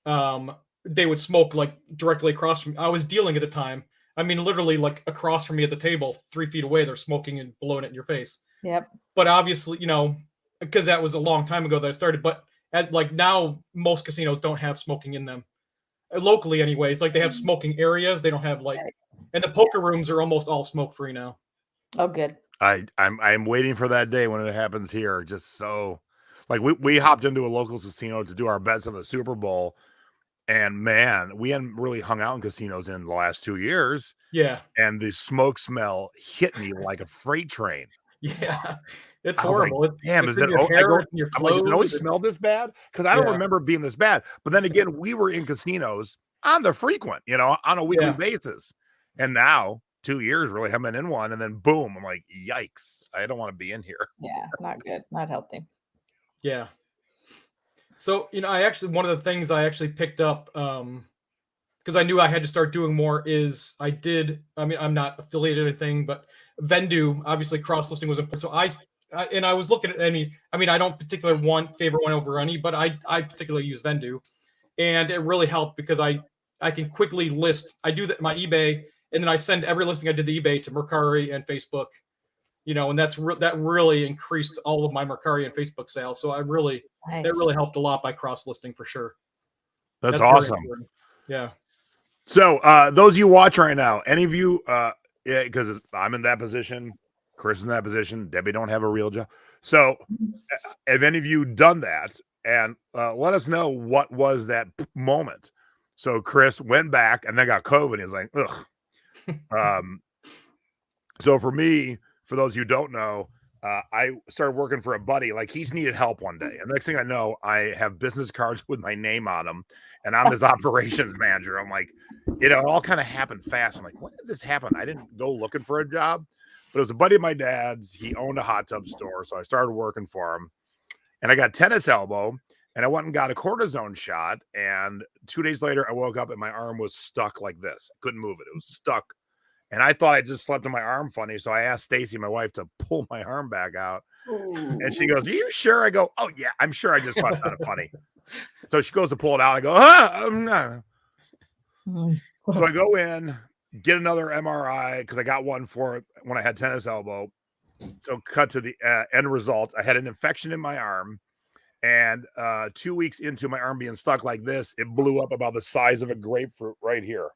they would smoke directly across from me. I was dealing at the time. I mean, literally across from me at the table, 3 feet away, they're smoking and blowing it in your face. Yep. But obviously, because that was a long time ago that I started. But as now, most casinos don't have smoking in them, locally, anyways. They have smoking areas. They don't have and the poker rooms are almost all smoke free now. Oh, good. I'm waiting for that day when it happens here. Just so we hopped into a local casino to do our bets on the Super Bowl. And man, we hadn't really hung out in casinos in the last 2 years. Yeah. And the smoke smell hit me like a freight train. Yeah. It's I was like, horrible. damn, It's is in it? your I hair, go, it's in your I'm like, does it always clothes, smell it's- this bad? Because I don't Yeah. remember being this bad. But then again, we were in casinos on the frequent, on a weekly Yeah. basis. And now 2 years really haven't been in one. And then boom, I'm like, yikes, I don't want to be in here. Yeah, not good, not healthy. Yeah. So, one of the things I actually picked up, because I knew I had to start doing more is I'm not affiliated or anything, but Vendu, obviously cross-listing was important. So I was looking at I don't particularly favor one over any, but I particularly use Vendu, and it really helped because I can quickly list. I do that my eBay, and then I send every listing I did the eBay to Mercari and Facebook, and that really increased all of my Mercari and Facebook sales. So that really helped a lot by cross-listing for sure. That's very awesome. important. Yeah. So those of you watching right now, any of you, because I'm in that position, Chris is in that position, Debbie don't have a real job. So have any of you done that? And let us know what was that moment. So Chris went back and then got COVID. He was like, ugh. So for me, for those who don't know, I started working for a buddy. Like he's needed help one day. And next thing I know, I have business cards with my name on them. And I'm his operations manager. I'm like, it all kind of happened fast. I'm like, when did this happen? I didn't go looking for a job, but it was a buddy of my dad's. He owned a hot tub store. So I started working for him. And I got tennis elbow. And I went and got a cortisone shot. And 2 days later, I woke up and my arm was stuck like this. I couldn't move it. It was stuck. And I thought I just slept on my arm funny. So I asked Stacy, my wife, to pull my arm back out. Ooh. And she goes, are you sure? I go, oh, yeah, I'm sure I just slept on it funny. So she goes to pull it out. I go, I'm not. So I go in, get another MRI because I got one for it when I had tennis elbow. So cut to the end result. I had an infection in my arm. And 2 weeks into my arm being stuck like this, it blew up about the size of a grapefruit right here.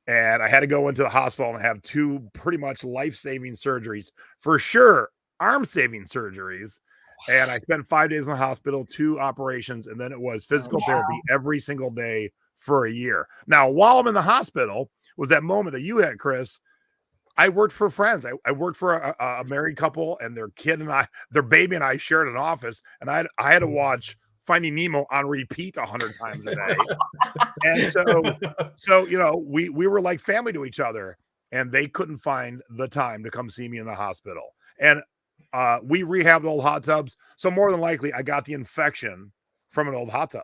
And I had to go into the hospital and have 2 pretty much life-saving surgeries, for sure, arm-saving surgeries. And I spent 5 days in the hospital, 2 operations, and then it was physical therapy every single day for a year. Now, while I'm in the hospital, was that moment that you had, Chris. I worked for friends. I worked for a married couple, and their kid and their baby and I shared an office, and I had to watch Finding Nemo on repeat 100 times a day. And so we were like family to each other, and they couldn't find the time to come see me in the hospital. And we rehabbed old hot tubs. So more than likely I got the infection from an old hot tub.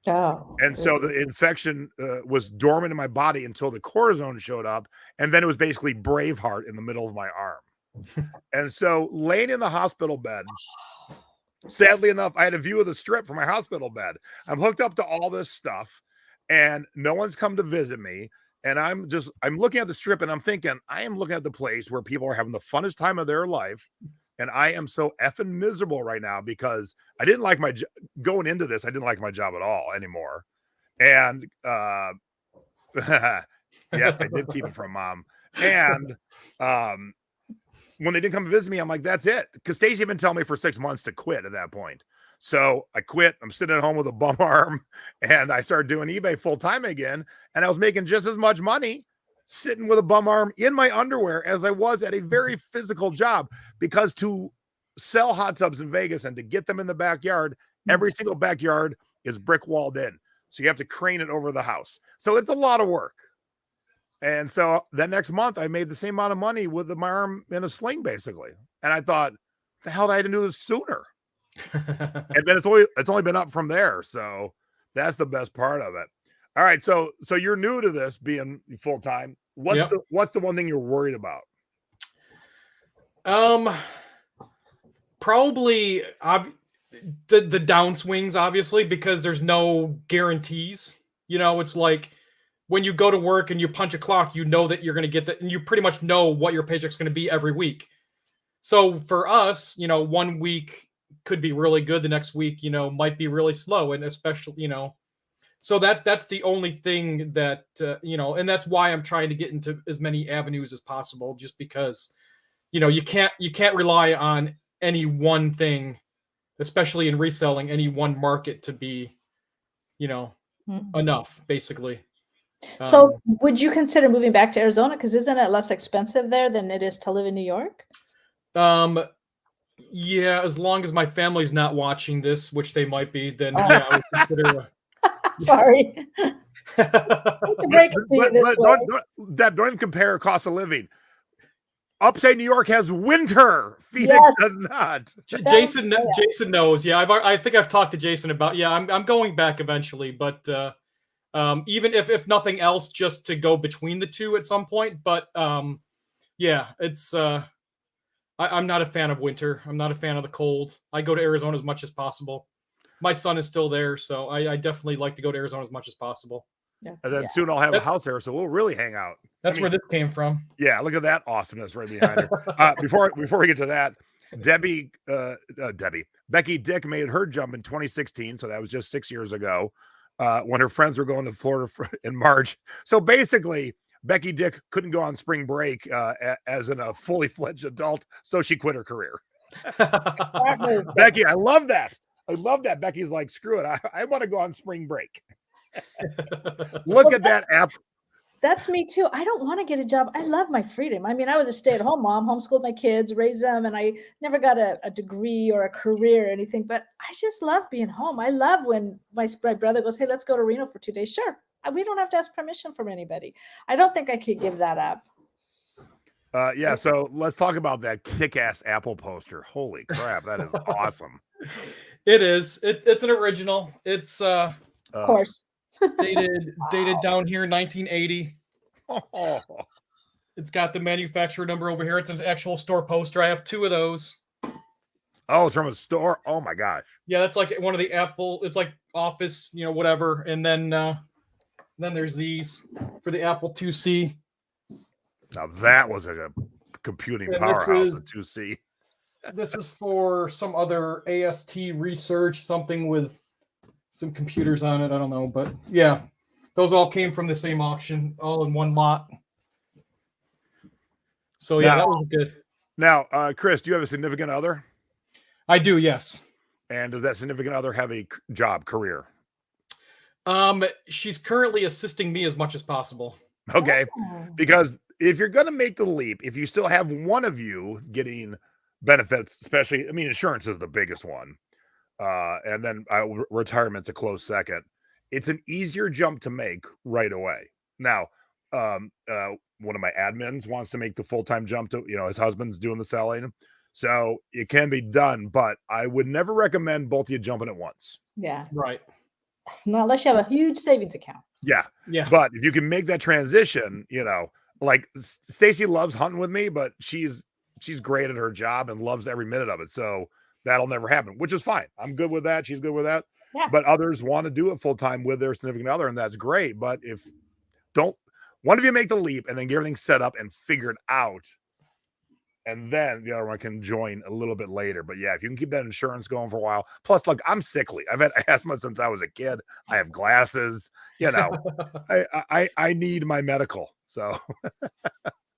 Oh. And so the infection was dormant in my body until the cortisone showed up. And then it was basically Braveheart in the middle of my arm. And so laying in the hospital bed, sadly enough, I had a view of the strip from my hospital bed. I'm hooked up to all this stuff and no one's come to visit me. And I'm looking at the strip and I'm thinking, I am looking at the place where people are having the funnest time of their life. And I am so effing miserable right now because I didn't like going into this. I didn't like my job at all anymore. And yes, I did keep it from mom. And when they didn't come visit me, I'm like, that's it. Because Stacey had been telling me for 6 months to quit at that point. So I quit. I'm sitting at home with a bum arm and I started doing eBay full time again. And I was making just as much money sitting with a bum arm in my underwear as I was at a very physical job, because to sell hot tubs in Vegas and to get them in the backyard, every single backyard is brick walled in. So you have to crane it over the house. So it's a lot of work. And so that next month I made the same amount of money with my arm in a sling, basically. And I thought, the hell did I do this sooner? And then it's only been up from there. So that's the best part of it. All right. So you're new to this being full time. What's the one thing you're worried about? Probably the downswings, obviously, because there's no guarantees. It's like when you go to work and you punch a clock, you know that you're going to get that, and you pretty much know what your paycheck's going to be every week. So for us, 1 week could be really good. The next week, might be really slow. And especially, so that's the only thing that, and that's why I'm trying to get into as many avenues as possible, just because, you can't rely on any one thing, especially in reselling, any one market to be, enough, basically. So would you consider moving back to Arizona? Because isn't it less expensive there than it is to live in New York? Yeah, as long as my family's not watching this, which they might be, then yeah, I would consider. Sorry. But don't even compare cost of living. Upstate New York has winter. Phoenix does not. Jason knows. Yeah, I think I've talked to Jason about. Yeah, I'm going back eventually, but even if nothing else, just to go between the two at some point. But yeah, it's I'm not a fan of winter. I'm not a fan of the cold. I go to Arizona as much as possible. My son is still there, so I definitely like to go to Arizona as much as possible. And then soon I'll have a house there, so we'll really hang out. That's where this came from. Yeah, look at that awesomeness right behind her. Before we get to that, Becky Dick made her jump in 2016, so that was just 6 years ago, when her friends were going to Florida in March. So basically, Becky Dick couldn't go on spring break as a fully fledged adult, so she quit her career. Becky, I love that. I love that. Becky's like, screw it. I want to go on spring break. Look at that app. That's me too. I don't want to get a job. I love my freedom. I mean, I was a stay-at-home mom, homeschooled my kids, raised them, and I never got a degree or a career or anything, but I just love being home. I love when my brother goes, hey, let's go to Reno for 2 days. Sure. We don't have to ask permission from anybody. I don't think I could give that up. Yeah, so let's talk about that kick-ass Apple poster. Holy crap, that is awesome. It is. It's an original. It's of course. dated down here in 1980. Oh. It's got the manufacturer number over here. It's an actual store poster. I have 2 of those. Oh, it's from a store. Oh my gosh. Yeah, that's like one of the Apple. It's like Office, whatever. And then there's these for the Apple IIc. Now that was a computing powerhouse, a 2C. This is for some other AST research, something with some computers on it. I don't know, but yeah, those all came from the same auction, all in one lot. So yeah, that was good. Now, Chris, do you have a significant other? I do, yes. And does that significant other have a job, career? She's currently assisting me as much as possible. Okay, because if you're going to make the leap, if you still have one of you getting benefits, especially, I mean, insurance is the biggest one. And then retirement's a close second. It's an easier jump to make right away. Now, one of my admins wants to make the full-time jump to, his husband's doing the selling. So it can be done, but I would never recommend both of you jumping at once. Yeah. Right. Not unless you have a huge savings account. Yeah. Yeah. But if you can make that transition, like Stacy loves hunting with me, but she's great at her job and loves every minute of it. So that'll never happen, which is fine. I'm good with that. She's good with that. Yeah. But others want to do it full time with their significant other, and that's great. But if one of you make the leap and then get everything set up and figured out, and then the other one can join a little bit later. But yeah, if you can keep that insurance going for a while. Plus, look, I'm sickly. I've had asthma since I was a kid. I have glasses. I need my medical. So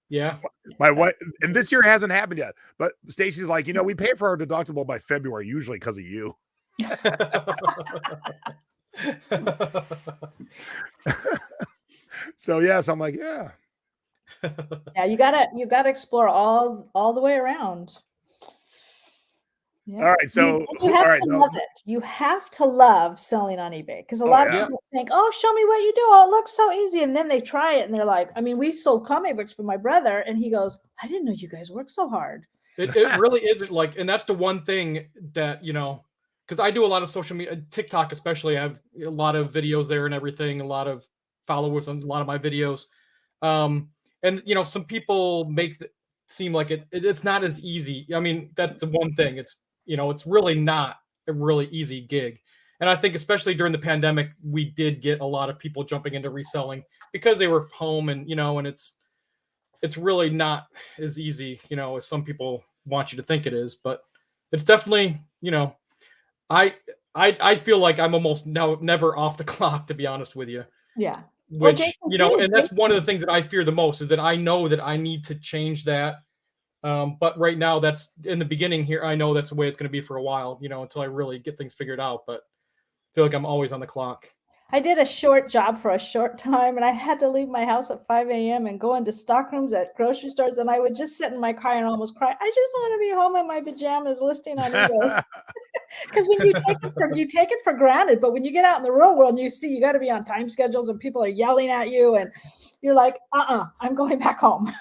yeah, my wife, and this year hasn't happened yet. But Stacy's like, we pay for our deductible by February, usually because of you. So yes, I'm like, yeah. Yeah, you gotta explore all the way around. Yeah. All right, so you have to love it. You have to love selling on eBay because a lot of people think, "Oh, show me what you do. Oh, it looks so easy," and then they try it and they're like, "I mean, we sold comic books for my brother, and he goes, I didn't know you guys work so hard." It really isn't like, and that's the one thing that because I do a lot of social media, TikTok especially. I have a lot of videos there and everything, a lot of followers on a lot of my videos. And some people make it seem like it's not as easy. I mean, that's the one thing. It's it's really not a really easy gig. And I think especially during the pandemic, we did get a lot of people jumping into reselling because they were home and and it's really not as easy, as some people want you to think it is. But it's definitely, I feel like I'm almost never off the clock, to be honest with you. Yeah. Which, and that's one of the things that I fear the most is that I know that I need to change that. But right now, that's in the beginning here. I know that's the way it's going to be for a while, until I really get things figured out. But I feel like I'm always on the clock. I did a short job for a short time, and I had to leave my house at 5 a.m. and go into stock rooms at grocery stores, and I would just sit in my car and almost cry. I just want to be home in my pajamas listing on eBay. Because when you take it for granted, but when you get out in the real world and you see you got to be on time schedules and people are yelling at you, and you're like, I'm going back home.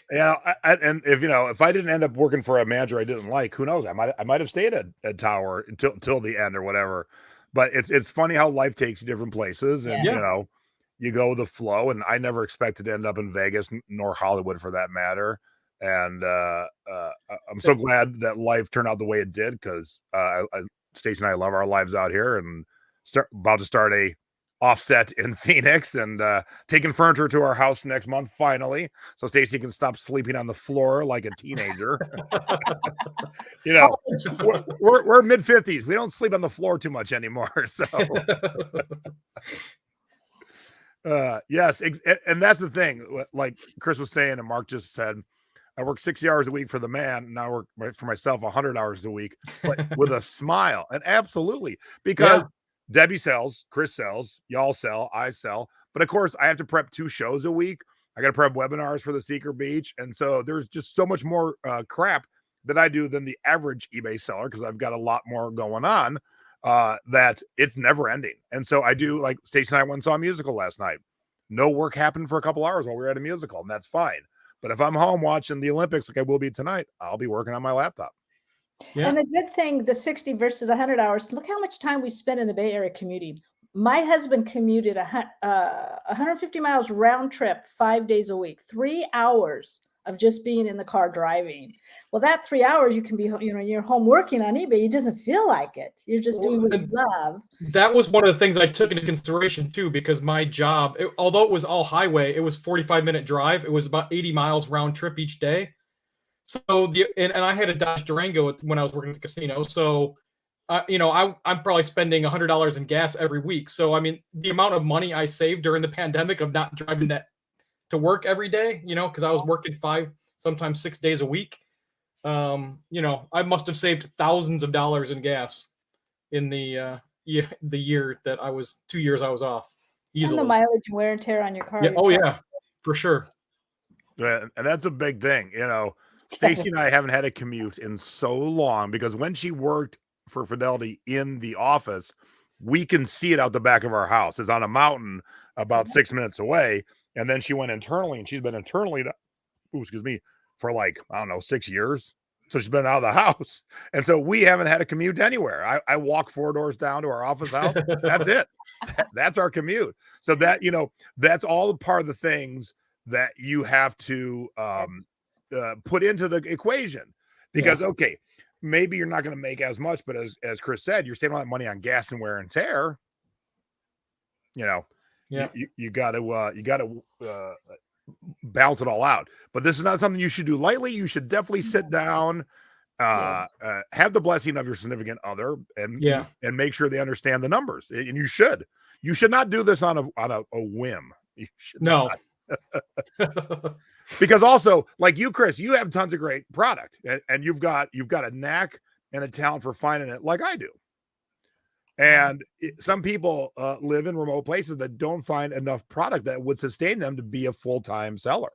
And if I didn't end up working for a manager I didn't like, who knows? I might have stayed at Tower until the end or whatever. But it's funny how life takes you different places, and you go with the flow. And I never expected to end up in Vegas nor Hollywood for that matter. And I'm so glad that life turned out the way it did, because Stacey and I love our lives out here, and about to start a offset in Phoenix, and taking furniture to our house next month finally, so Stacey can stop sleeping on the floor like a teenager. We're mid-50s. We don't sleep on the floor too much anymore. So yes, and that's the thing. Like Chris was saying, and Mark just said, I work 60 hours a week for the man, and I work for myself 100 hours a week, but with a smile. And absolutely, because Debbie sells, Chris sells, y'all sell, I sell. But of course, I have to prep 2 shows a week. I got to prep webinars for the Secret Beach. And so there's just so much more crap that I do than the average eBay seller, because I've got a lot more going on that it's never ending. And so I do, like Stacey and I went and saw a musical last night. No work happened for a couple hours while we were at a musical, and that's fine. But if I'm home watching the Olympics like I will be tonight, I'll be working on my laptop. Yeah. And the good thing, the 60 versus 100 hours, look how much time we spend in the Bay Area commuting. My husband commuted 150 miles round trip 5 days a week, 3 hours of just being in the car driving. Well, that 3 hours you can be, you're home working on eBay. It doesn't feel like it. You're just doing what you love. That was one of the things I took into consideration too, because my job, although it was all highway, it was 45-minute drive. It was about 80 miles round trip each day. So and I had a Dodge Durango when I was working at the casino. So, I'm probably spending $100 in gas every week. So, I mean, the amount of money I saved during the pandemic of not driving to work every day, because I was working 5, sometimes 6 days a week. I must have saved thousands of dollars in gas in the year that I was 2 years I was off. Easily. And the mileage and wear and tear on your car. Yeah. Yeah, for sure. Yeah, and that's a big thing. Stacey and I haven't had a commute in so long, because when she worked for Fidelity in the office, we can see it out the back of our house. It's on a mountain about 6 minutes away. And then she went internally, and she's been internally, for 6 years. So she's been out of the house. And so we haven't had a commute anywhere. I walk 4 doors down to our office house. That's it. That's our commute. So that, that's all part of the things that you have to put into the equation, because okay, maybe you're not going to make as much, but as Chris said, you're saving all that money on gas and wear and tear. You got to balance it all out. But this is not something you should do lightly. You should definitely sit down, have the blessing of your significant other, and make sure they understand the numbers. And you should not do this on a whim. You should not. Because also, like you, Chris, you have tons of great product, and you've got a knack and a talent for finding it, like I do. And some people live in remote places that don't find enough product that would sustain them to be a full-time seller.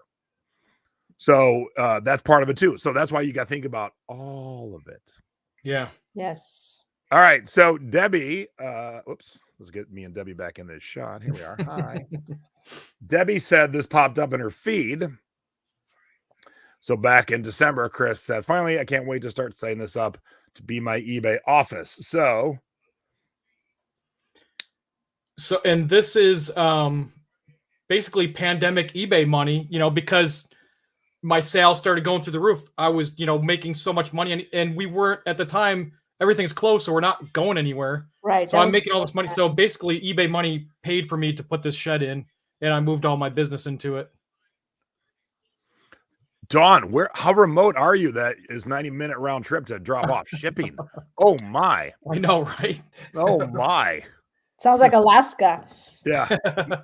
So that's part of it too. So that's why you got to think about all of it. Yeah. Yes. All right. So Debbie, let's get me and Debbie back in this shot. Here we are. Hi. Debbie said this popped up in her feed. So back in December, Chris said, finally, I can't wait to start setting this up to be my eBay office. So, and this is basically pandemic eBay money, because my sales started going through the roof. I was, making so much money, and we weren't at the time, everything's closed, so we're not going anywhere. Right. So I'm making all this money. So basically eBay money paid for me to put this shed in, and I moved all my business into it. Dawn, how remote are you? That is 90-minute round trip to drop off shipping. Oh my. I know, right? Oh my. Sounds like Alaska. Yeah.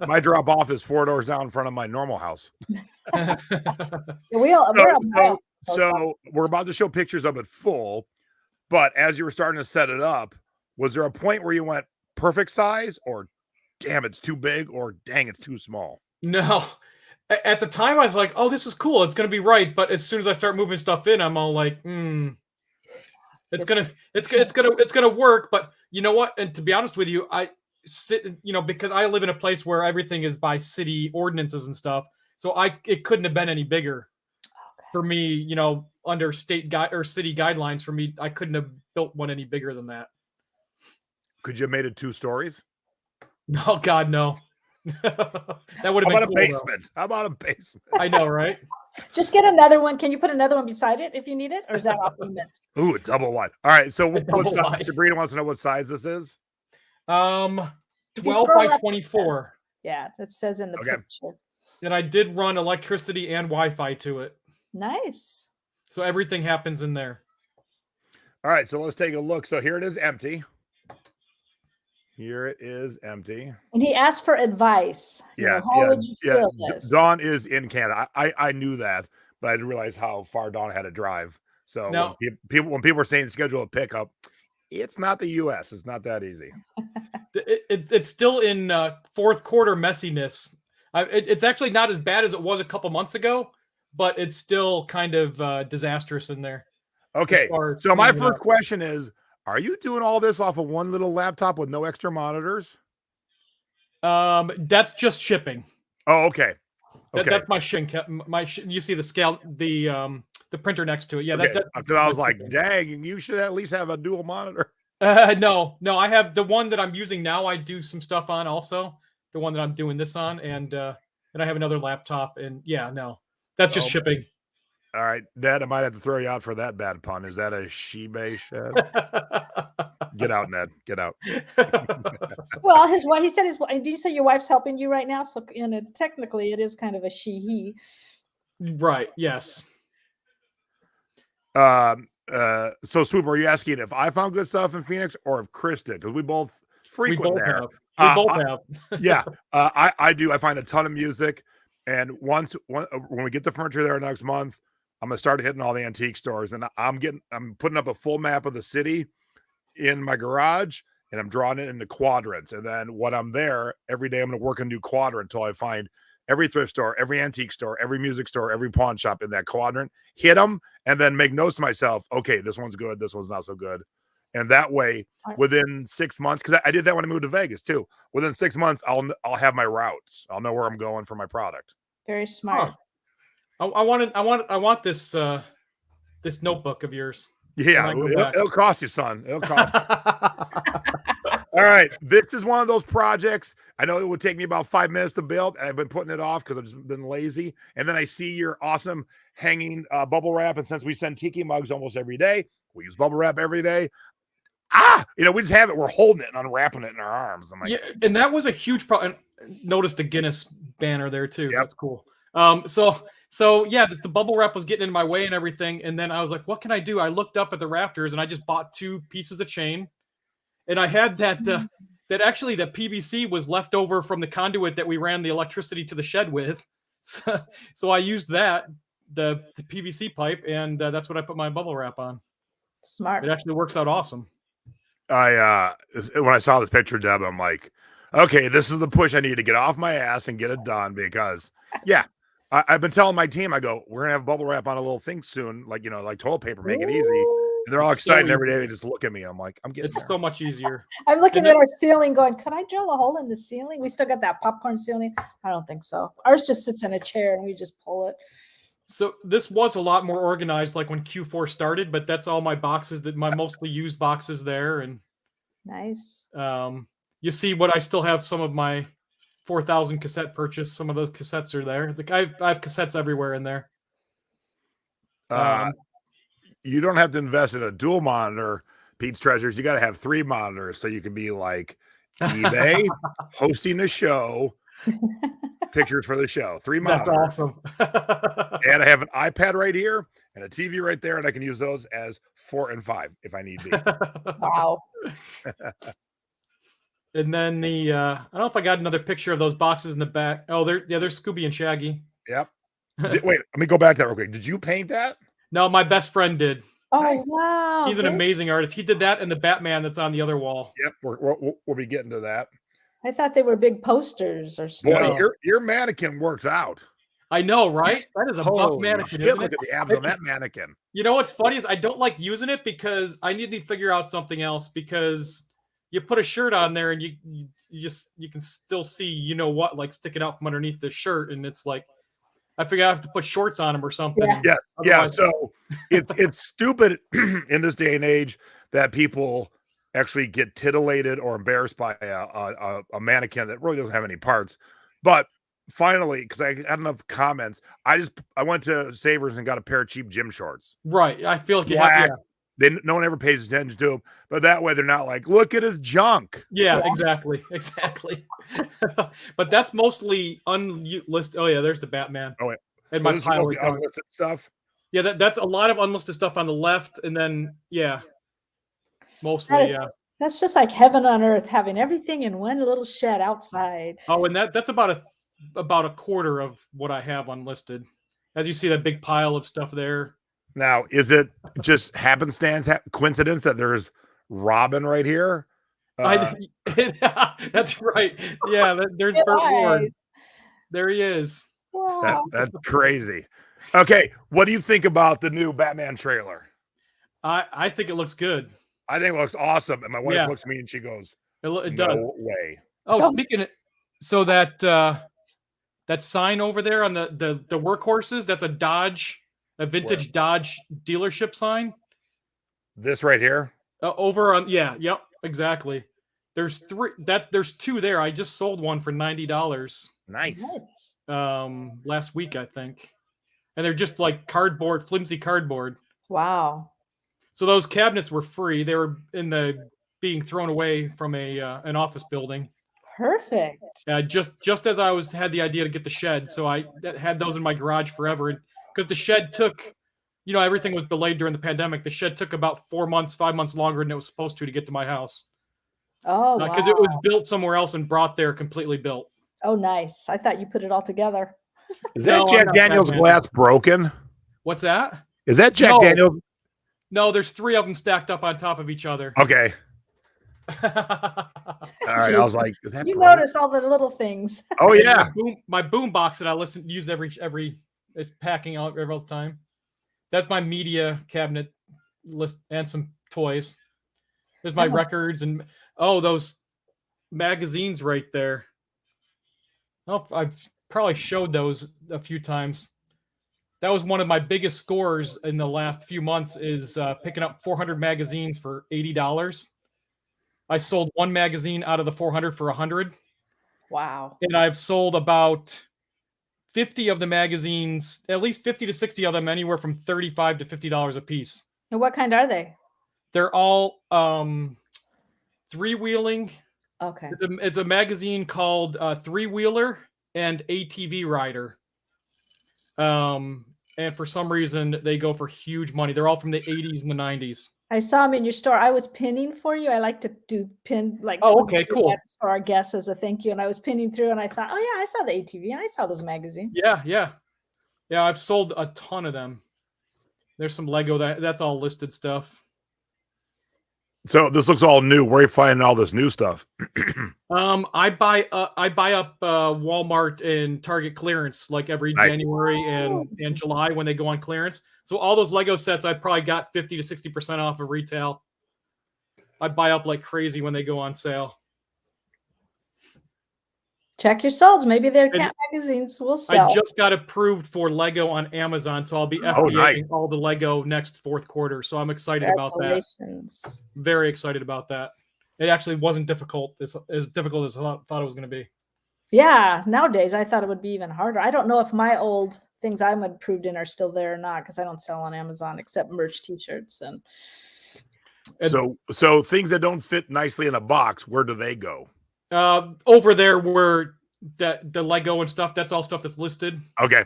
My drop off is 4 doors down in front of my normal house. So we're about to show pictures of it full, but as you were starting to set it up, was there a point where you went, perfect size, or damn, it's too big, or dang, it's too small? No. At the time, I was like, "Oh, this is cool. It's gonna be right." But as soon as I start moving stuff in, I'm all like, it's gonna work." But you know what? And to be honest with you, because I live in a place where everything is by city ordinances and stuff, so it couldn't have been any bigger for me. Under state or city guidelines, for me, I couldn't have built one any bigger than that. Could you have made it 2 stories? No, God, no. That would have How been about cool, a basement? How about a basement? I know, right? Just get another one. Can you put another one beside it if you need it, or is that off limits? Ooh, a double wide. All right. So double what size? wide. Sabrina wants to know what size this is. 12 scroll by up, it 24. Yeah, that says in the Okay. picture. And I did run electricity and Wi-Fi to it. Nice. So everything happens in there. All right. So let's take a look. So here it is empty. Here it is empty. And he asked for advice. Yeah. How would you feel this? Dawn is in Canada. I knew that, but I didn't realize how far Dawn had to drive. So No. when people are saying schedule a pickup, it's not the U.S. It's not that easy. It's still in fourth quarter messiness. It's actually not as bad as it was a couple months ago, but it's still kind of disastrous in there. Okay. So my first question is, are you doing all this off of one little laptop with no extra monitors? That's just shipping. Oh, okay. Okay. That's my shipping. You see the scale, the printer next to it. Yeah, okay. Because I was like, dang, you should at least have a dual monitor. No, I have the one that I'm using now. I do some stuff on also. The one that I'm doing this on, and I have another laptop. And yeah, no, that's just shipping. All right, Ned, I might have to throw you out for that bad pun. Is that a she-bay shed? Get out, Ned. Get out. Well, his wife. He said his. Did you say your wife's helping you right now? So, technically, it is kind of a she/he. Right. Yes. So Swoop, are you asking if I found good stuff in Phoenix or if Chris did? Because we both frequent there. We both have. Yeah, I do. I find a ton of music, and when we get the furniture there next month, I'm gonna start hitting all the antique stores, and I'm putting up a full map of the city in my garage, and I'm drawing it into quadrants. And then when I'm there every day, I'm gonna work a new quadrant until I find every thrift store, every antique store, every music store, every pawn shop in that quadrant, hit them, and then make notes to myself. Okay, this one's good. This one's not so good. And that way, within 6 months, because I did that when I moved to Vegas too. Within 6 months, I'll have my routes. I'll know where I'm going for my product. Very smart. Huh. I want this this notebook of yours. Yeah, it'll cost you, son. It'll cost you. All right. This is one of those projects. I know it would take me about 5 minutes to build, and I've been putting it off because I've just been lazy. And then I see your awesome hanging bubble wrap. And since we send tiki mugs almost every day, we use bubble wrap every day. We just have it. We're holding it and unwrapping it in our arms. I'm like, yeah, and that was a huge problem. Noticed the Guinness banner there too. Yep. That's cool. So yeah, the bubble wrap was getting in my way and everything. And then I was like, what can I do? I looked up at the rafters and I just bought 2 pieces of chain. And I had that PVC was left over from the conduit that we ran the electricity to the shed with. So I used the PVC pipe, and that's what I put my bubble wrap on. Smart. It actually works out awesome. when I saw this picture, Deb, I'm like, okay, this is the push I need to get off my ass and get it done, because I've been telling my team, I go, we're gonna have bubble wrap on a little thing soon, like toilet paper, make it easy. And they're all excited every day. They just look at me. I'm like, I'm getting it's so much easier. I'm looking at our ceiling going, could I drill a hole in the ceiling? We still got that popcorn ceiling. I don't think so. Ours just sits in a chair and we just pull it. So this was a lot more organized like when Q4 started, but that's all my boxes, my mostly used boxes there. And nice. You see what I still have some of my 4,000 cassette purchase. Some of those cassettes are there. I have cassettes everywhere in there. You don't have to invest in a dual monitor, Pete's Treasures. You got to have 3 monitors so you can be like eBay, hosting a show, pictures for the show. 3 monitors. That's awesome. And I have an iPad right here and a TV right there, and I can use those as 4 and 5 if I need be. Wow. And then I don't know if I got another picture of those boxes in the back. Oh, there's Scooby and Shaggy. Yep. Wait, let me go back to that real quick. Did you paint that? No, my best friend did. Oh, Nice. wow. He's an very- amazing artist. He did that and the Batman that's on the other wall. Yep, we'll be getting to that. I thought they were big posters or Boy, stuff. No. your mannequin works out. I know, right? That is a buff Holy mannequin, shit, isn't look it? at the abs on that mannequin. You know what's funny is I don't like using it because I need to figure out something else because you put a shirt on there and you can still see what like sticking out from underneath the shirt, and it's like I figure I have to put shorts on him or something. Yeah. Yeah. Otherwise- So it's stupid in this day and age that people actually get titillated or embarrassed by a mannequin that really doesn't have any parts. But finally, because I had enough comments, I went to Savers and got a pair of cheap gym shorts. Right. I feel like you Black. have, No one ever pays attention to them, but that way they're not like, look at his junk. yeah, Yeah. exactly. But that's mostly unlisted. Oh yeah, there's the Batman. Oh, yeah. And So my this is pile mostly of junk. unlisted stuff. Yeah, that's a lot of unlisted stuff on the left, and then mostly That's just like heaven on earth, having everything in one little shed outside. Oh, and that's about a quarter of what I have unlisted. As you see that big pile of stuff there. Now, is it just happenstance, coincidence that there's Robin right here? That's right. Yeah, there's Burt Ward. Nice. There he is. Wow. That's crazy. Okay, what do you think about the new Batman trailer? I think it looks good. I think it looks awesome. And my wife Yeah. looks at me and she goes, It no does. way. Oh, Don't- speaking of, so that sign over there on the workhorses, that's a vintage Dodge dealership sign. This right here? Over on yep, exactly. There's two there. I just sold one for $90 Nice. last week, I think. And they're just like flimsy cardboard. Wow. So those cabinets were free. They were being thrown away from an office building. Perfect. Just as I had the idea to get the shed, so I had those in my garage forever. Because the shed took, everything was delayed during the pandemic. The shed took about 4 months, 5 months longer than it was supposed to get to my house. Oh, wow. Because it was built somewhere else and brought there completely built. Oh, nice. I thought you put it all together. Is that No, I'm Jack not Daniels Batman. glass broken? What's that? Is that Jack No. Daniels? No, there's 3 of them stacked up on top of each other. Okay. All right. I was like, is that You broken? notice all the little things. Oh, yeah. My boom box that I use every is packing out all the time. That's my media cabinet list and some toys. There's my Oh. records and those magazines right there. Oh, I've probably showed those a few times. That was one of my biggest scores in the last few months is picking up 400 magazines for $80. I sold one magazine out of the 400 for $100. Wow. And I've sold about 50 of the magazines, at least 50 to 60 of them, anywhere from $35 to $50 a piece. And what kind are they? They're all three-wheeling. Okay. It's a magazine called Three-Wheeler and ATV Rider. And for some reason, they go for huge money. They're all from the 80s and the 90s. I saw them in your store. I was pinning for you. I like to do pin like. Oh, okay, cool. For our guests as a thank you, and I was pinning through, and I thought, oh yeah, I saw the ATV, and I saw those magazines. Yeah. I've sold a ton of them. There's some Lego that's all listed stuff. So this looks all new. Where are you finding all this new stuff? I buy up Walmart and Target clearance like every Nice. January and July when they go on clearance. So all those Lego sets I probably got 50 to 60% off of retail. I buy up like crazy when they go on sale. Check your solds. Maybe their cat magazines will sell. I just got approved for Lego on Amazon, so I'll be FBAing nice. all the Lego next fourth quarter. So I'm excited about that. Congratulations. Very excited about that. It actually wasn't difficult, as difficult as I thought it was going to be. Yeah, nowadays I thought it would be even harder. I don't know if my old things I'm approved in are still there or not because I don't sell on Amazon except merch T-shirts and. So things that don't fit nicely in a box, where do they go? Over there where the Lego and stuff, that's all stuff that's listed. Okay.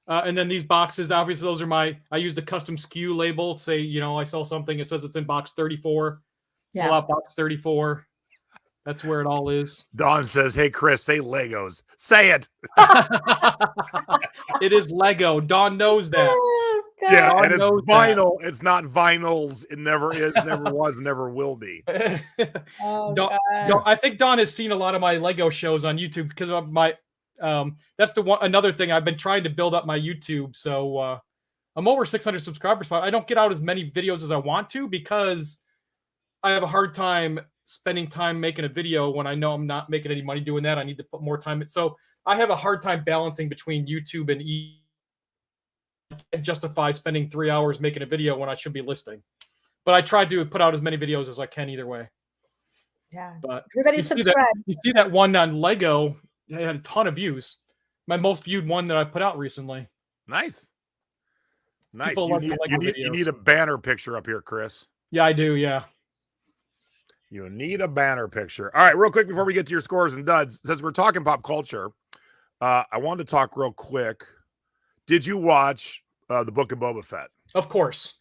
And then these boxes, obviously those are I used a custom SKU label. Say, I sell something, it says it's in box 34. Pull Yeah. out box 34. That's where it all is. Dawn says, hey, Chris, say Legos. Say it. It is Lego. Dawn knows that. God. Yeah, God and it's knows vinyl. It's not vinyls. It never is, never was, never will be. Oh, I think Don has seen a lot of my Lego shows on YouTube because of my. That's another thing I've been trying to build up my YouTube. So I'm over 600 subscribers, but I don't get out as many videos as I want to because I have a hard time spending time making a video when I know I'm not making any money doing that. I need to put more time. So I have a hard time balancing between YouTube and justify spending 3 hours making a video when I should be listing. But I try to put out as many videos as I can either way. Yeah. But Everybody subscribe. You see that one on Lego? It had a ton of views. My most viewed one that I put out recently. Nice. People You like the Lego you videos. need a banner picture up here, Chris. Yeah, I do. Yeah. You need a banner picture. All right, real quick before we get to your scores and duds, since we're talking pop culture, I wanted to talk real quick. Did you watch the Book of Boba Fett? Of course.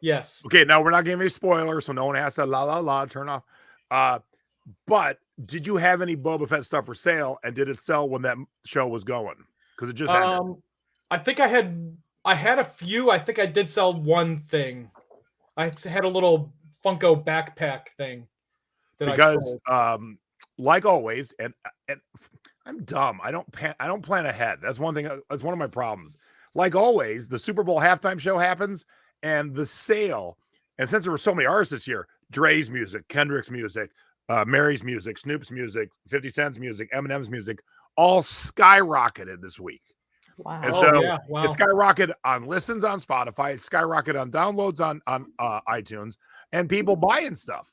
Yes. Okay, now we're not giving any spoilers, so no one has to turn off. But did you have any Boba Fett stuff for sale, and did it sell when that show was going? Because it just ended. I think I had a few. I think I did sell one thing. I had a little Funko backpack thing that I sold. Like always, and I'm dumb. I don't plan ahead. That's one thing. That's one of my problems. Like always, the Super Bowl halftime show happens, and the sale. And since there were so many artists this year, Dre's music, Kendrick's music, Mary's music, Snoop's music, 50 Cent's music, Eminem's music, all skyrocketed this week. Wow. And so Wow. it skyrocketed on listens on Spotify, it skyrocketed on downloads on iTunes, and people buying stuff.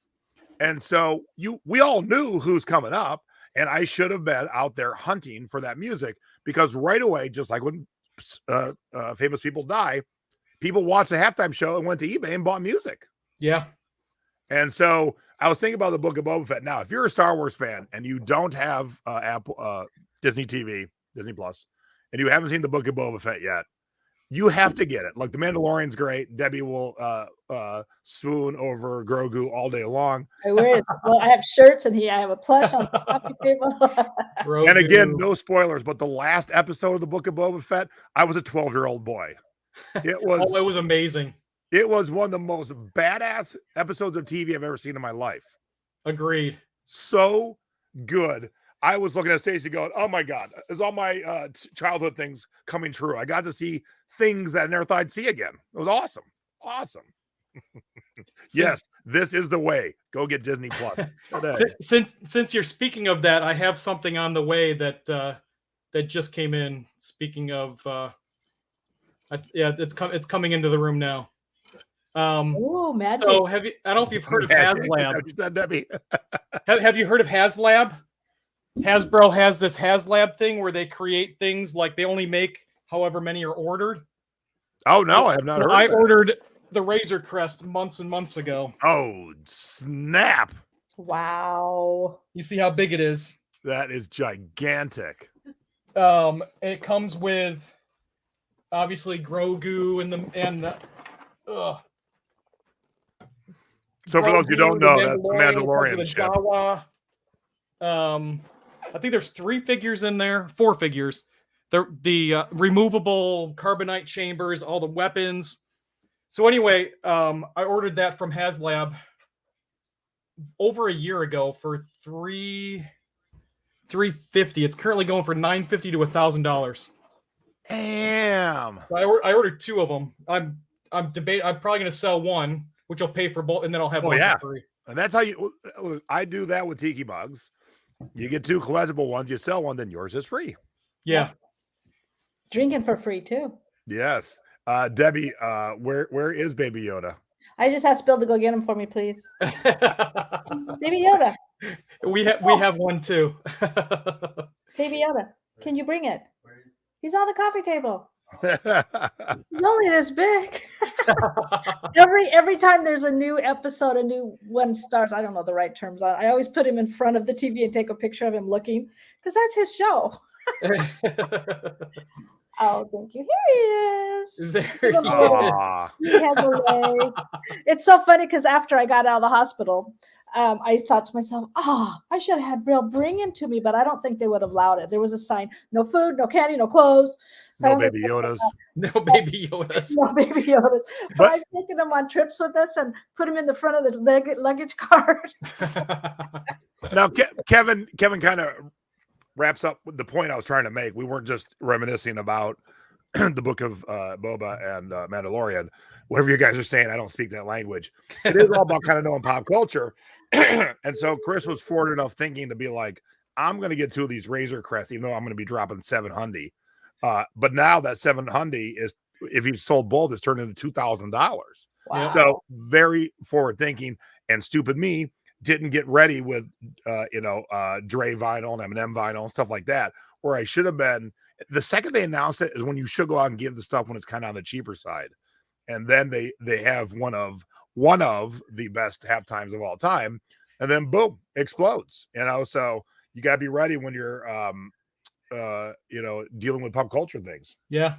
And so we all knew who's coming up, and I should have been out there hunting for that music because right away, just like when famous people die, people watched the halftime show and went to eBay and bought music. Yeah. And so I was thinking about the Book of Boba Fett. Now, if you're a Star Wars fan and you don't have Disney TV, Disney Plus, and you haven't seen the Book of Boba Fett yet, you have to get it. Like, The Mandalorian's great. Debbie will swoon over Grogu all day long. I have shirts and I have a plush on the coffee table. And again, no spoilers, but the last episode of the Book of Boba Fett, I was a 12-year-old boy. It was it was amazing. It was one of the most badass episodes of TV I've ever seen in my life. Agreed. So good. I was looking at Stacey going, oh my God, is all my childhood things coming true? I got to see things that I never thought I'd see again. It was awesome. Awesome. Yes, this is the way. Go get Disney Plus today. Since you're speaking of that, I have something on the way that that just came in. Speaking of, it's coming into the room now. Oh, magic! So I don't know if you've heard of HasLab. You said, Debbie. Have you heard of HasLab? Hasbro has this HasLab thing where they create things like they only make however many are ordered. Oh no, I have not heard. I ordered the Razor Crest months and months ago. Oh snap! Wow! You see how big it is? That is gigantic. And it comes with obviously Grogu and the. So for those who don't know, that's the Mandalorian ship. I think there's 4 figures. The removable carbonite chambers, all the weapons. So anyway, I ordered that from HasLab over a year ago for $350. It's currently going for $950 to $1,000. Damn. So I ordered 2 of them. I'm debating. I'm probably going to sell one, which will pay for both, and then I'll have one for free. And that's how I do that with Tiki Mugs. You get 2 collectible ones, you sell one, then yours is free. Yeah. Drinking for free too. Yes. Debbie, where is Baby Yoda? I just asked Bill to go get him for me, please. Baby Yoda. We have one too. Baby Yoda, can you bring it? He's on the coffee table. He's only this big. every time there's a new episode, a new one starts, I don't know the right terms on. I always put him in front of the TV and take a picture of him looking because that's his show. Oh, thank you. Here he is. There Give him he a little- is. Aw. He has a leg. It's so funny because after I got out of the hospital, I thought to myself, I should have had Brill bring him to me, but I don't think they would have allowed it. There was a sign, no food, no candy, no clothes. So I No only baby took him Yodas. No baby Yodas. No baby Yodas. But But- I've taken them on trips with us and put them in the front of the luggage cart. Now, Kevin kind of wraps up with the point I was trying to make. We weren't just reminiscing about the book of Boba and Mandalorian. Whatever you guys are saying, I don't speak that language. It is all about kind of knowing pop culture. And so Chris was forward enough thinking to be like, I'm going to get 2 of these Razor Crests, even though I'm going to be dropping $700. But now that $700 is, if you sold both, it's turned into $2,000. Wow. So very forward thinking, and stupid me didn't get ready with, Dre vinyl and M&M vinyl and stuff like that, where I should have been. The second they announced it is when you should go out and give the stuff when it's kind of on the cheaper side. And then they have one of the best halftimes of all time. And then boom, explodes. So you got to be ready when you're, dealing with pop culture things. Yeah.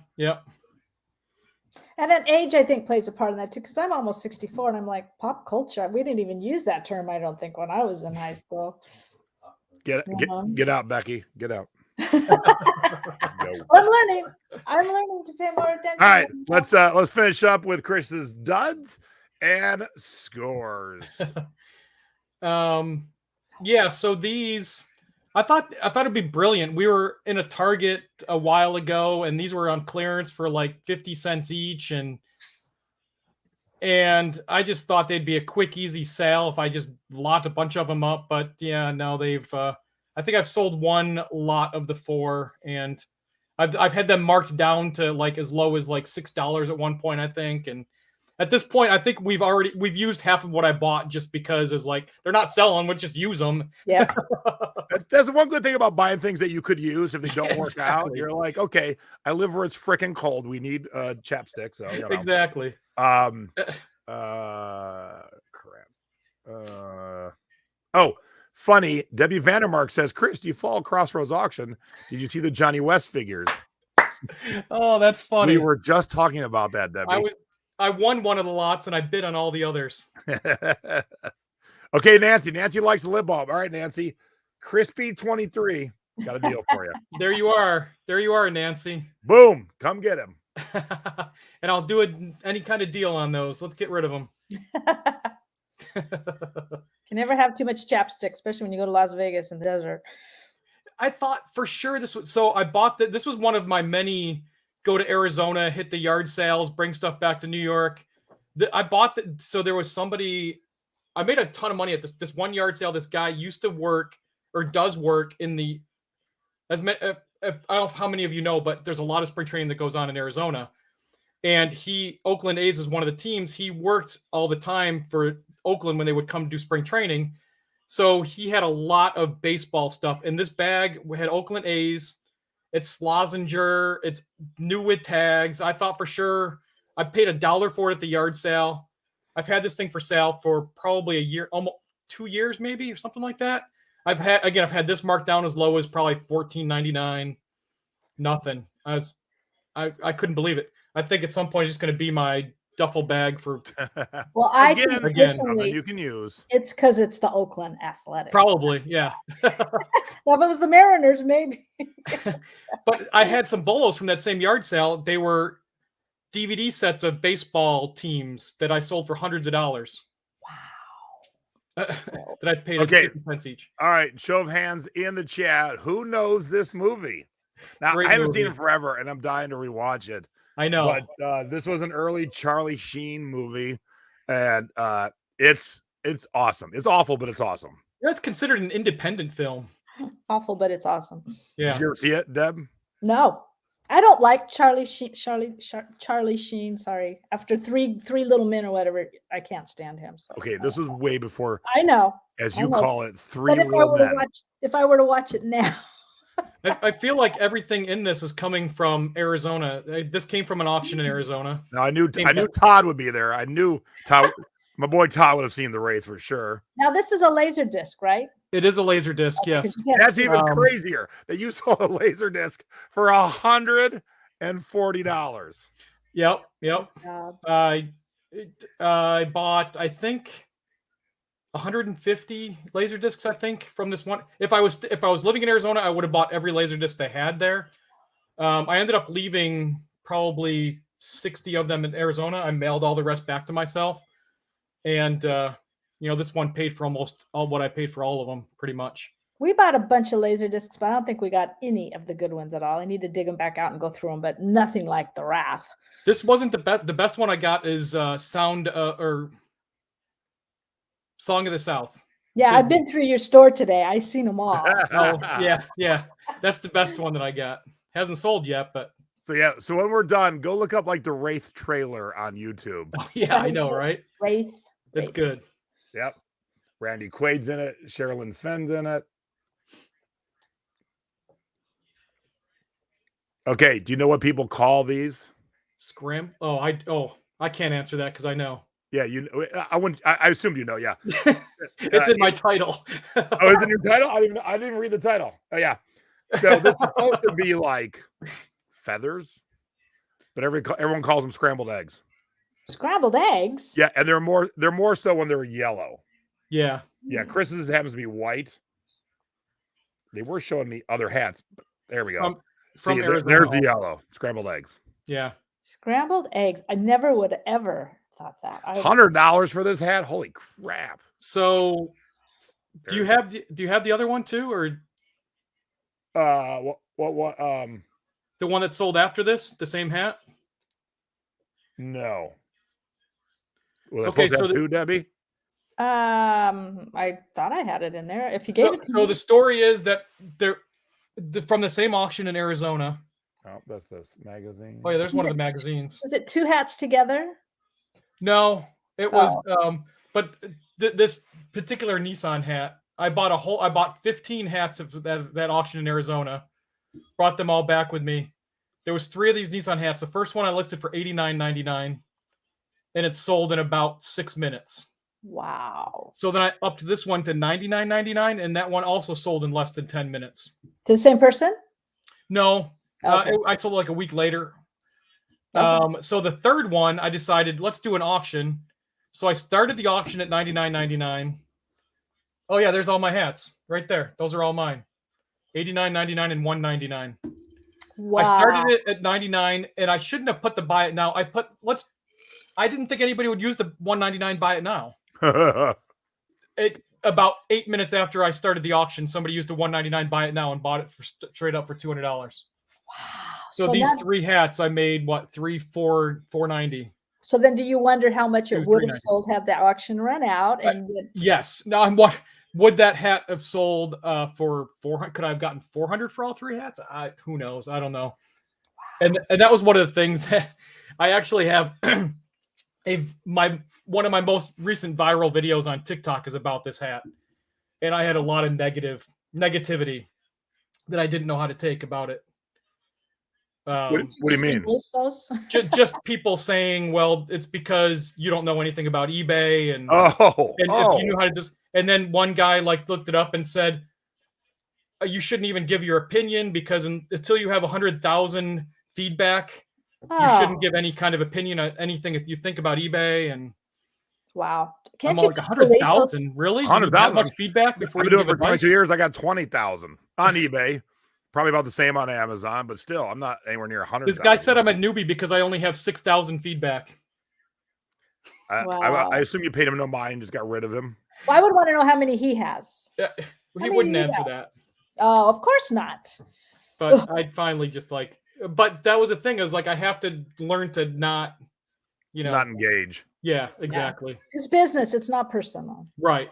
And then age, I think, plays a part in that too, because I'm almost 64 and I'm like, pop culture. We didn't even use that term, I don't think, when I was in high school. Get out, Becky. Get out. I'm learning to pay more attention. All right, let's finish up with Chris's duds and scores. Yeah, so these I thought it'd be brilliant. We were in a Target a while ago and these were on clearance for like 50 cents each, and I just thought they'd be a quick, easy sale if I just locked a bunch of them up. But yeah, no, they've I think I've sold one lot of the 4, and I've had them marked down to like as low as like $6 at one point, I think. And at this point, I think we've used half of what I bought just because it's like they're not selling, we'll just use them. Yeah. That's one good thing about buying things that you could use if they don't work out. Exactly. You're like, okay, I live where it's freaking cold. We need chapstick. So Exactly. Crap. Funny. Debbie Vandermark says, Chris, do you follow Crossroads Auction? Did you see the Johnny West figures? Oh, that's funny. We were just talking about that, Debbie. I won one of the lots and I bid on all the others. Okay, Nancy. Nancy likes the lip balm. All right, Nancy. Crispy 23. Got a deal for you. There you are. There you are, Nancy. Boom. Come get him. And I'll do any kind of deal on those. Let's get rid of them. Can never have too much chapstick, especially when you go to Las Vegas in the desert. I thought for sure this was, so I bought that. This was one of my many go to Arizona, hit the yard sales, bring stuff back to New York. I bought that. So there was somebody, I made a ton of money at this one yard sale. This guy used to work or does work in the, I don't know how many of you know, but there's a lot of spring training that goes on in Arizona. And Oakland A's is one of the teams. He worked all the time for Oakland when they would come do spring training. So he had a lot of baseball stuff. In this bag, we had Oakland A's. It's Slazenger. It's new with tags. I thought for sure I paid $1 for it at the yard sale. I've had this thing for sale for probably a year, almost 2 years, maybe, or something like that. I've had this marked down as low as probably $14.99. Nothing. I couldn't believe it. I think at some point it's just going to be my duffel bag for. Well, I think Again, personally, you can use. it's because it's the Oakland Athletics. Probably, yeah. Now, if it was the Mariners, maybe. But I had some bolos from that same yard sale. They were DVD sets of baseball teams that I sold for hundreds of dollars. Wow. That I paid 50 cents each. All right. Show of hands in the chat. Who knows this movie? Now, Great I haven't movie. seen it forever, and I'm dying to rewatch it. I know. But this was an early Charlie Sheen movie, and it's awesome. It's awful, but it's awesome. It's considered an independent film. Awful, but it's awesome. Yeah. Did you ever see it, Deb? No, I don't like Charlie Sheen. Charlie Sheen. Sorry, after three Little Men or whatever, I can't stand him. So Okay, this was way before, I know, as I you know. call it, Three but Little Men. if I were to watch it now, I feel like everything in this is coming from Arizona. This came from an auction in Arizona. No, I knew Todd would be there. I knew Todd. My boy Todd would have seen the Wraith for sure. now this is a laser disc, right? It is a laser disc, yes. You can't That's see- even crazier that you sold a laser disc for $100. $140. Yep. Good job. I bought, I think, 150 laser discs. I think from this one. If I was living in Arizona, I would have bought every laser disc they had there. I ended up leaving probably 60 of them in Arizona. I mailed all the rest back to myself, and this one paid for almost all what I paid for all of them, pretty much. We bought a bunch of laser discs, but I don't think we got any of the good ones at all. I need to dig them back out and go through them, but nothing like the Wrath. This wasn't the best. The best one I got is Song of the South. Yeah, Disney. I've been through your store today. I've seen them all. Oh, yeah. That's the best one that I got. Hasn't sold yet, but So when we're done, go look up like the Wraith trailer on YouTube. oh, yeah, I know, right? Wraith. That's good. Yep. Randy Quaid's in it. Sherilyn Fenn's in it. Okay, do you know what people call these? Scram. I can't answer that because I know. Yeah, I assumed you know. Yeah, It's in my title. Oh, is it your title? I didn't read the title. Oh, yeah. So this is supposed to be like feathers, but everyone calls them scrambled eggs. Scrambled eggs? Yeah, and they're more so when they're yellow. Yeah. Yeah, Chris's happens to be white. They were showing me other hats, but there we go. From Arizona. There's the yellow scrambled eggs. Yeah. Scrambled eggs. I never would have ever thought that. $100 for this hat? Holy crap! So, do you have the other one too, or what? the one that sold after this, the same hat? No. Well, Okay, so so Debbie. I thought I had it in there. If you gave it to so me. the story is that they're from the same auction in Arizona. Oh, that's this magazine. Oh yeah, there's one of the magazines. Was it two hats together? No, it was. But this particular Nissan hat, I bought 15 hats of that auction in Arizona. Brought them all back with me. There was 3 of these Nissan hats. The first one I listed for $89.99, and it sold in about 6 minutes. Wow. So then I upped this one to $99.99, and that one also sold in less than 10 minutes. To the same person? No, Okay. I sold it like a week later. Okay. So the third one, I decided let's do an auction. So I started the auction at $99.99. Oh yeah, there's all my hats right there. Those are all mine. $89.99 and $199. Wow. I started it at $99, and I shouldn't have put the buy it now. I didn't think anybody would use the $199 buy it now. About 8 minutes after I started the auction, somebody used a $199 buy it now and bought it for straight up for $200. Wow. So these 3 hats I made $490. So then do you wonder how much it would have $390. sold had the auction run out? And Yes. Now would that hat have sold for 400? Could I have gotten 400 for all 3 hats? Who knows? I don't know. And that was one of the things that I actually have. One of my most recent viral videos on TikTok is about this hat, and I had a lot of negativity that I didn't know how to take about it. What do you mean? Those? Just people saying, "Well, it's because you don't know anything about eBay," and if you knew how to just. And then one guy looked it up and said, "You shouldn't even give your opinion because until you have 100,000 feedback, you shouldn't give any kind of opinion on anything if you think about eBay." And wow, I'm like 100,000, really? 100,000 that much feedback before I've you been doing give it for advice? 22 years. I got 20,000 on eBay. Probably about the same on Amazon, but still, I'm not anywhere near 100,000. This guy said I'm a newbie because I only have 6,000 feedback. Wow. I assume you paid him no mind and just got rid of him. Well, I would want to know how many he has. Yeah, he wouldn't answer that. Oh, of course not. But I finally just but that was the thing is I have to learn to not, not engage. Yeah, exactly. Yeah. It's business. It's not personal. Right.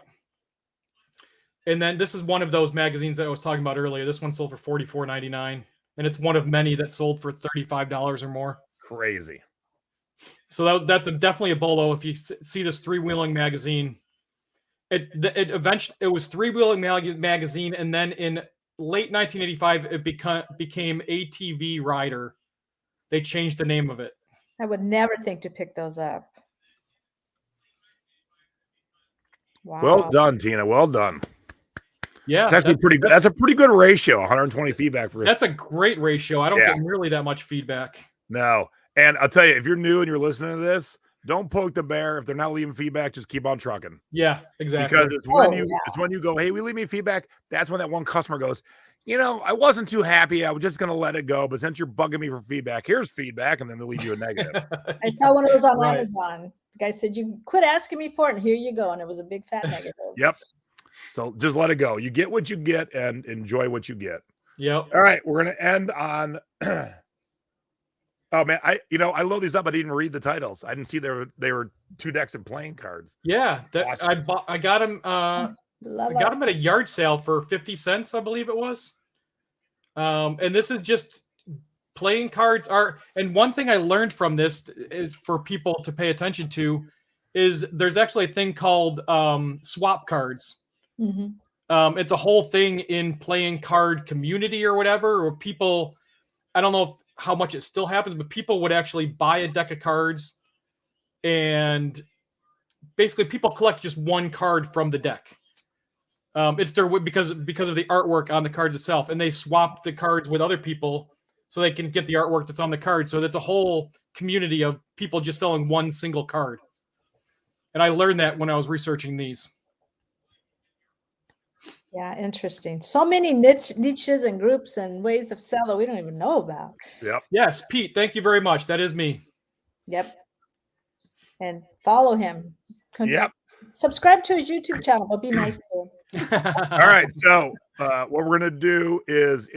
And then this is one of those magazines that I was talking about earlier. This one sold for $44.99, and it's one of many that sold for $35 or more. Crazy. So that's definitely a bolo. If you see this three-wheeling magazine, it was three-wheeling magazine, and then in late 1985 it became ATV Rider. They changed the name of it. I would never think to pick those up. Wow. Well done, Tina. Well done. Yeah, It's actually pretty good. That's a pretty good ratio. 120 feedback for That's a great ratio. I don't get nearly that much feedback. No. And I'll tell you, if you're new and you're listening to this, don't poke the bear. If they're not leaving feedback, just keep on trucking. Yeah, exactly. Because it's when you go, hey, we leave me feedback. That's when that one customer goes, I wasn't too happy. I was just going to let it go. But since you're bugging me for feedback, here's feedback. And then they'll leave you a negative. I saw one of those on Amazon. The guy said, you quit asking me for it, and here you go. And it was a big fat negative. Yep. So just let it go. You get what you get and enjoy what you get. Yep. All right. We're going to end on. Oh man, I load these up. I didn't read the titles. I didn't see they were 2 decks of playing cards. Yeah, Awesome. I got them. I got them at a yard sale for 50 cents, I believe it was. And this is just playing cards are. And one thing I learned from this is for people to pay attention to is there's actually a thing called swap cards. Mm-hmm. It's a whole thing in playing card community or whatever, or people. I don't know how much it still happens, but people would actually buy a deck of cards and basically people collect just one card from the deck. It's their because of the artwork on the cards itself, and they swap the cards with other people so they can get the artwork that's on the card. So that's a whole community of people just selling one single card. And I learned that when I was researching these. Yeah, interesting. So many niches and groups and ways of sell that we don't even know about. Yep. Yes, Pete, thank you very much. That is me. Yep. And follow him. Yep. Subscribe to his YouTube channel, but be nice to him. All right. So what we're gonna do is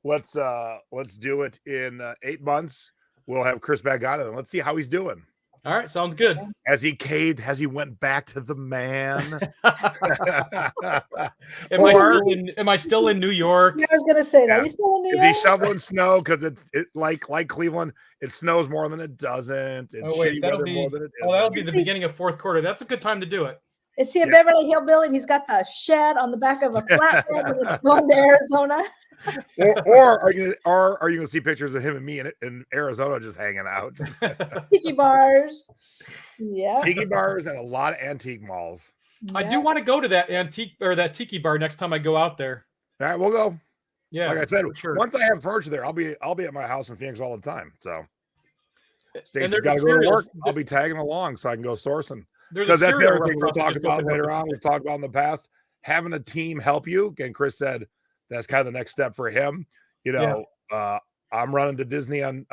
let's do it in 8 months. We'll have Chris back on and let's see how he's doing. All right, sounds good. Has he caved? Has he went back to the man? Am I still in New York? Yeah, I was gonna say that. Are you still in New York? Is he shoveling snow? Because it like Cleveland, it snows more than it doesn't. It's shitty weather more than it is. Oh, that'll be the beginning of fourth quarter. That's a good time to do it. Is he a Beverly Hillbilly and he's got the shed on the back of a flatbed and it's going to Arizona? or are you gonna see pictures of him and me in Arizona just hanging out? Tiki bars. Yeah. Tiki bars and a lot of antique malls. Yeah. I do want to go to that antique or that tiki bar next time I go out there. All right, we'll go. Yeah. Like I said, sure. Once I have furniture there, I'll be at my house in Phoenix all the time. So Stacey's and got to go to work. I'll be tagging along so I can go sourcing. There's because that's the cereal other thing we'll restaurant talk just about opened up later in on. We've talked about in the past, having a team help you. And Chris said that's kind of the next step for him. I'm running to Disney on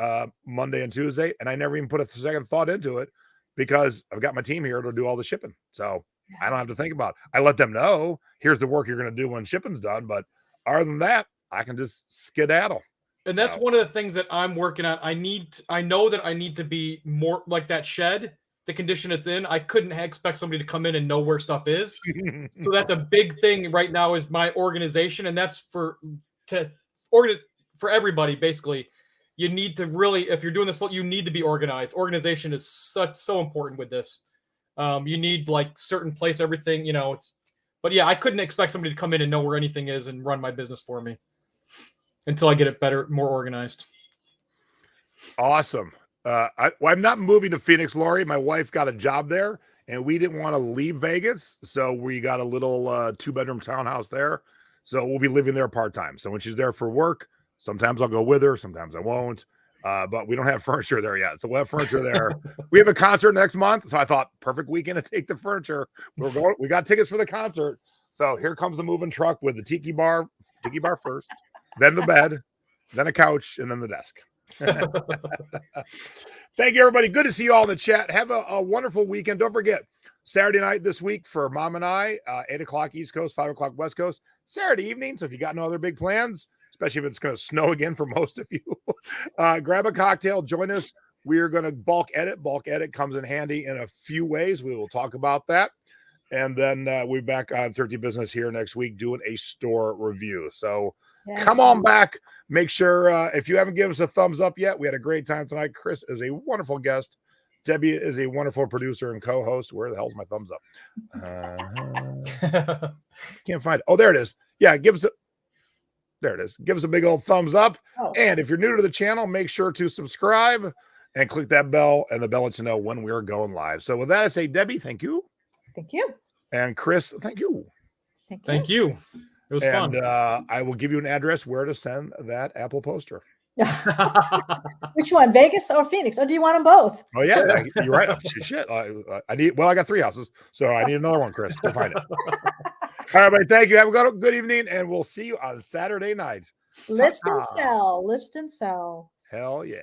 Monday and Tuesday, and I never even put a second thought into it because I've got my team here to do all the shipping. So I don't have to think about it. I let them know, here's the work you're going to do when shipping's done. But other than that, I can just skedaddle. And that's one of the things that I'm working on. I know that I need to be more like that shed, the condition it's in. I couldn't expect somebody to come in and know where stuff is. So that's a big thing right now is my organization. And that's for everybody, basically. You need to really, if you're doing this, you need to be organized. Organization is so important with this. You need like certain place, everything, but yeah, I couldn't expect somebody to come in and know where anything is and run my business for me until I get it better, more organized. Awesome. I'm not moving to Phoenix, Lori. My wife got a job there and we didn't want to leave Vegas. So we got a little 2-bedroom townhouse there. So we'll be living there part-time. So when she's there for work, sometimes I'll go with her. Sometimes I won't. But we don't have furniture there yet. So we'll have furniture there. We have a concert next month. So I thought perfect weekend to take the furniture. We got tickets for the concert. So here comes the moving truck with the tiki bar first, then the bed, then a couch, and then the desk. Thank you, everybody. Good to see you all in the chat. Have a wonderful weekend. Don't forget, Saturday night this week for Mom and I, 8 o'clock East Coast, 5 o'clock West Coast, Saturday evening. So if you got no other big plans, especially if it's going to snow again for most of you, grab a cocktail, join us. We are going to bulk edit. Bulk edit comes in handy in a few ways. We will talk about that. And then we'll be back on Thrifty Business here next week doing a store review. So come on back. Make sure if you haven't given us a thumbs up yet, we had a great time tonight. Chris is a wonderful guest. Debbie is a wonderful producer and co-host. Where the hell's my thumbs up? Can't find it. Oh, there it is. Yeah, there it is. Give us a big old thumbs up. Oh. And if you're new to the channel, make sure to subscribe and click that bell, and the bell lets you know when we're going live. So with that, I say, Debbie, thank you. Thank you. And Chris, thank you. Thank you. It was And fun. I will give you an address where to send that Apple poster. Which one, Vegas or Phoenix? Or do you want them both? Oh yeah, you're right. Shit, I need. Well, I got 3 houses, so I need another one, Chris. Go find it. All right, buddy. Thank you. Have a good evening, and we'll see you on Saturday night. List and sell. List and sell. Hell yeah.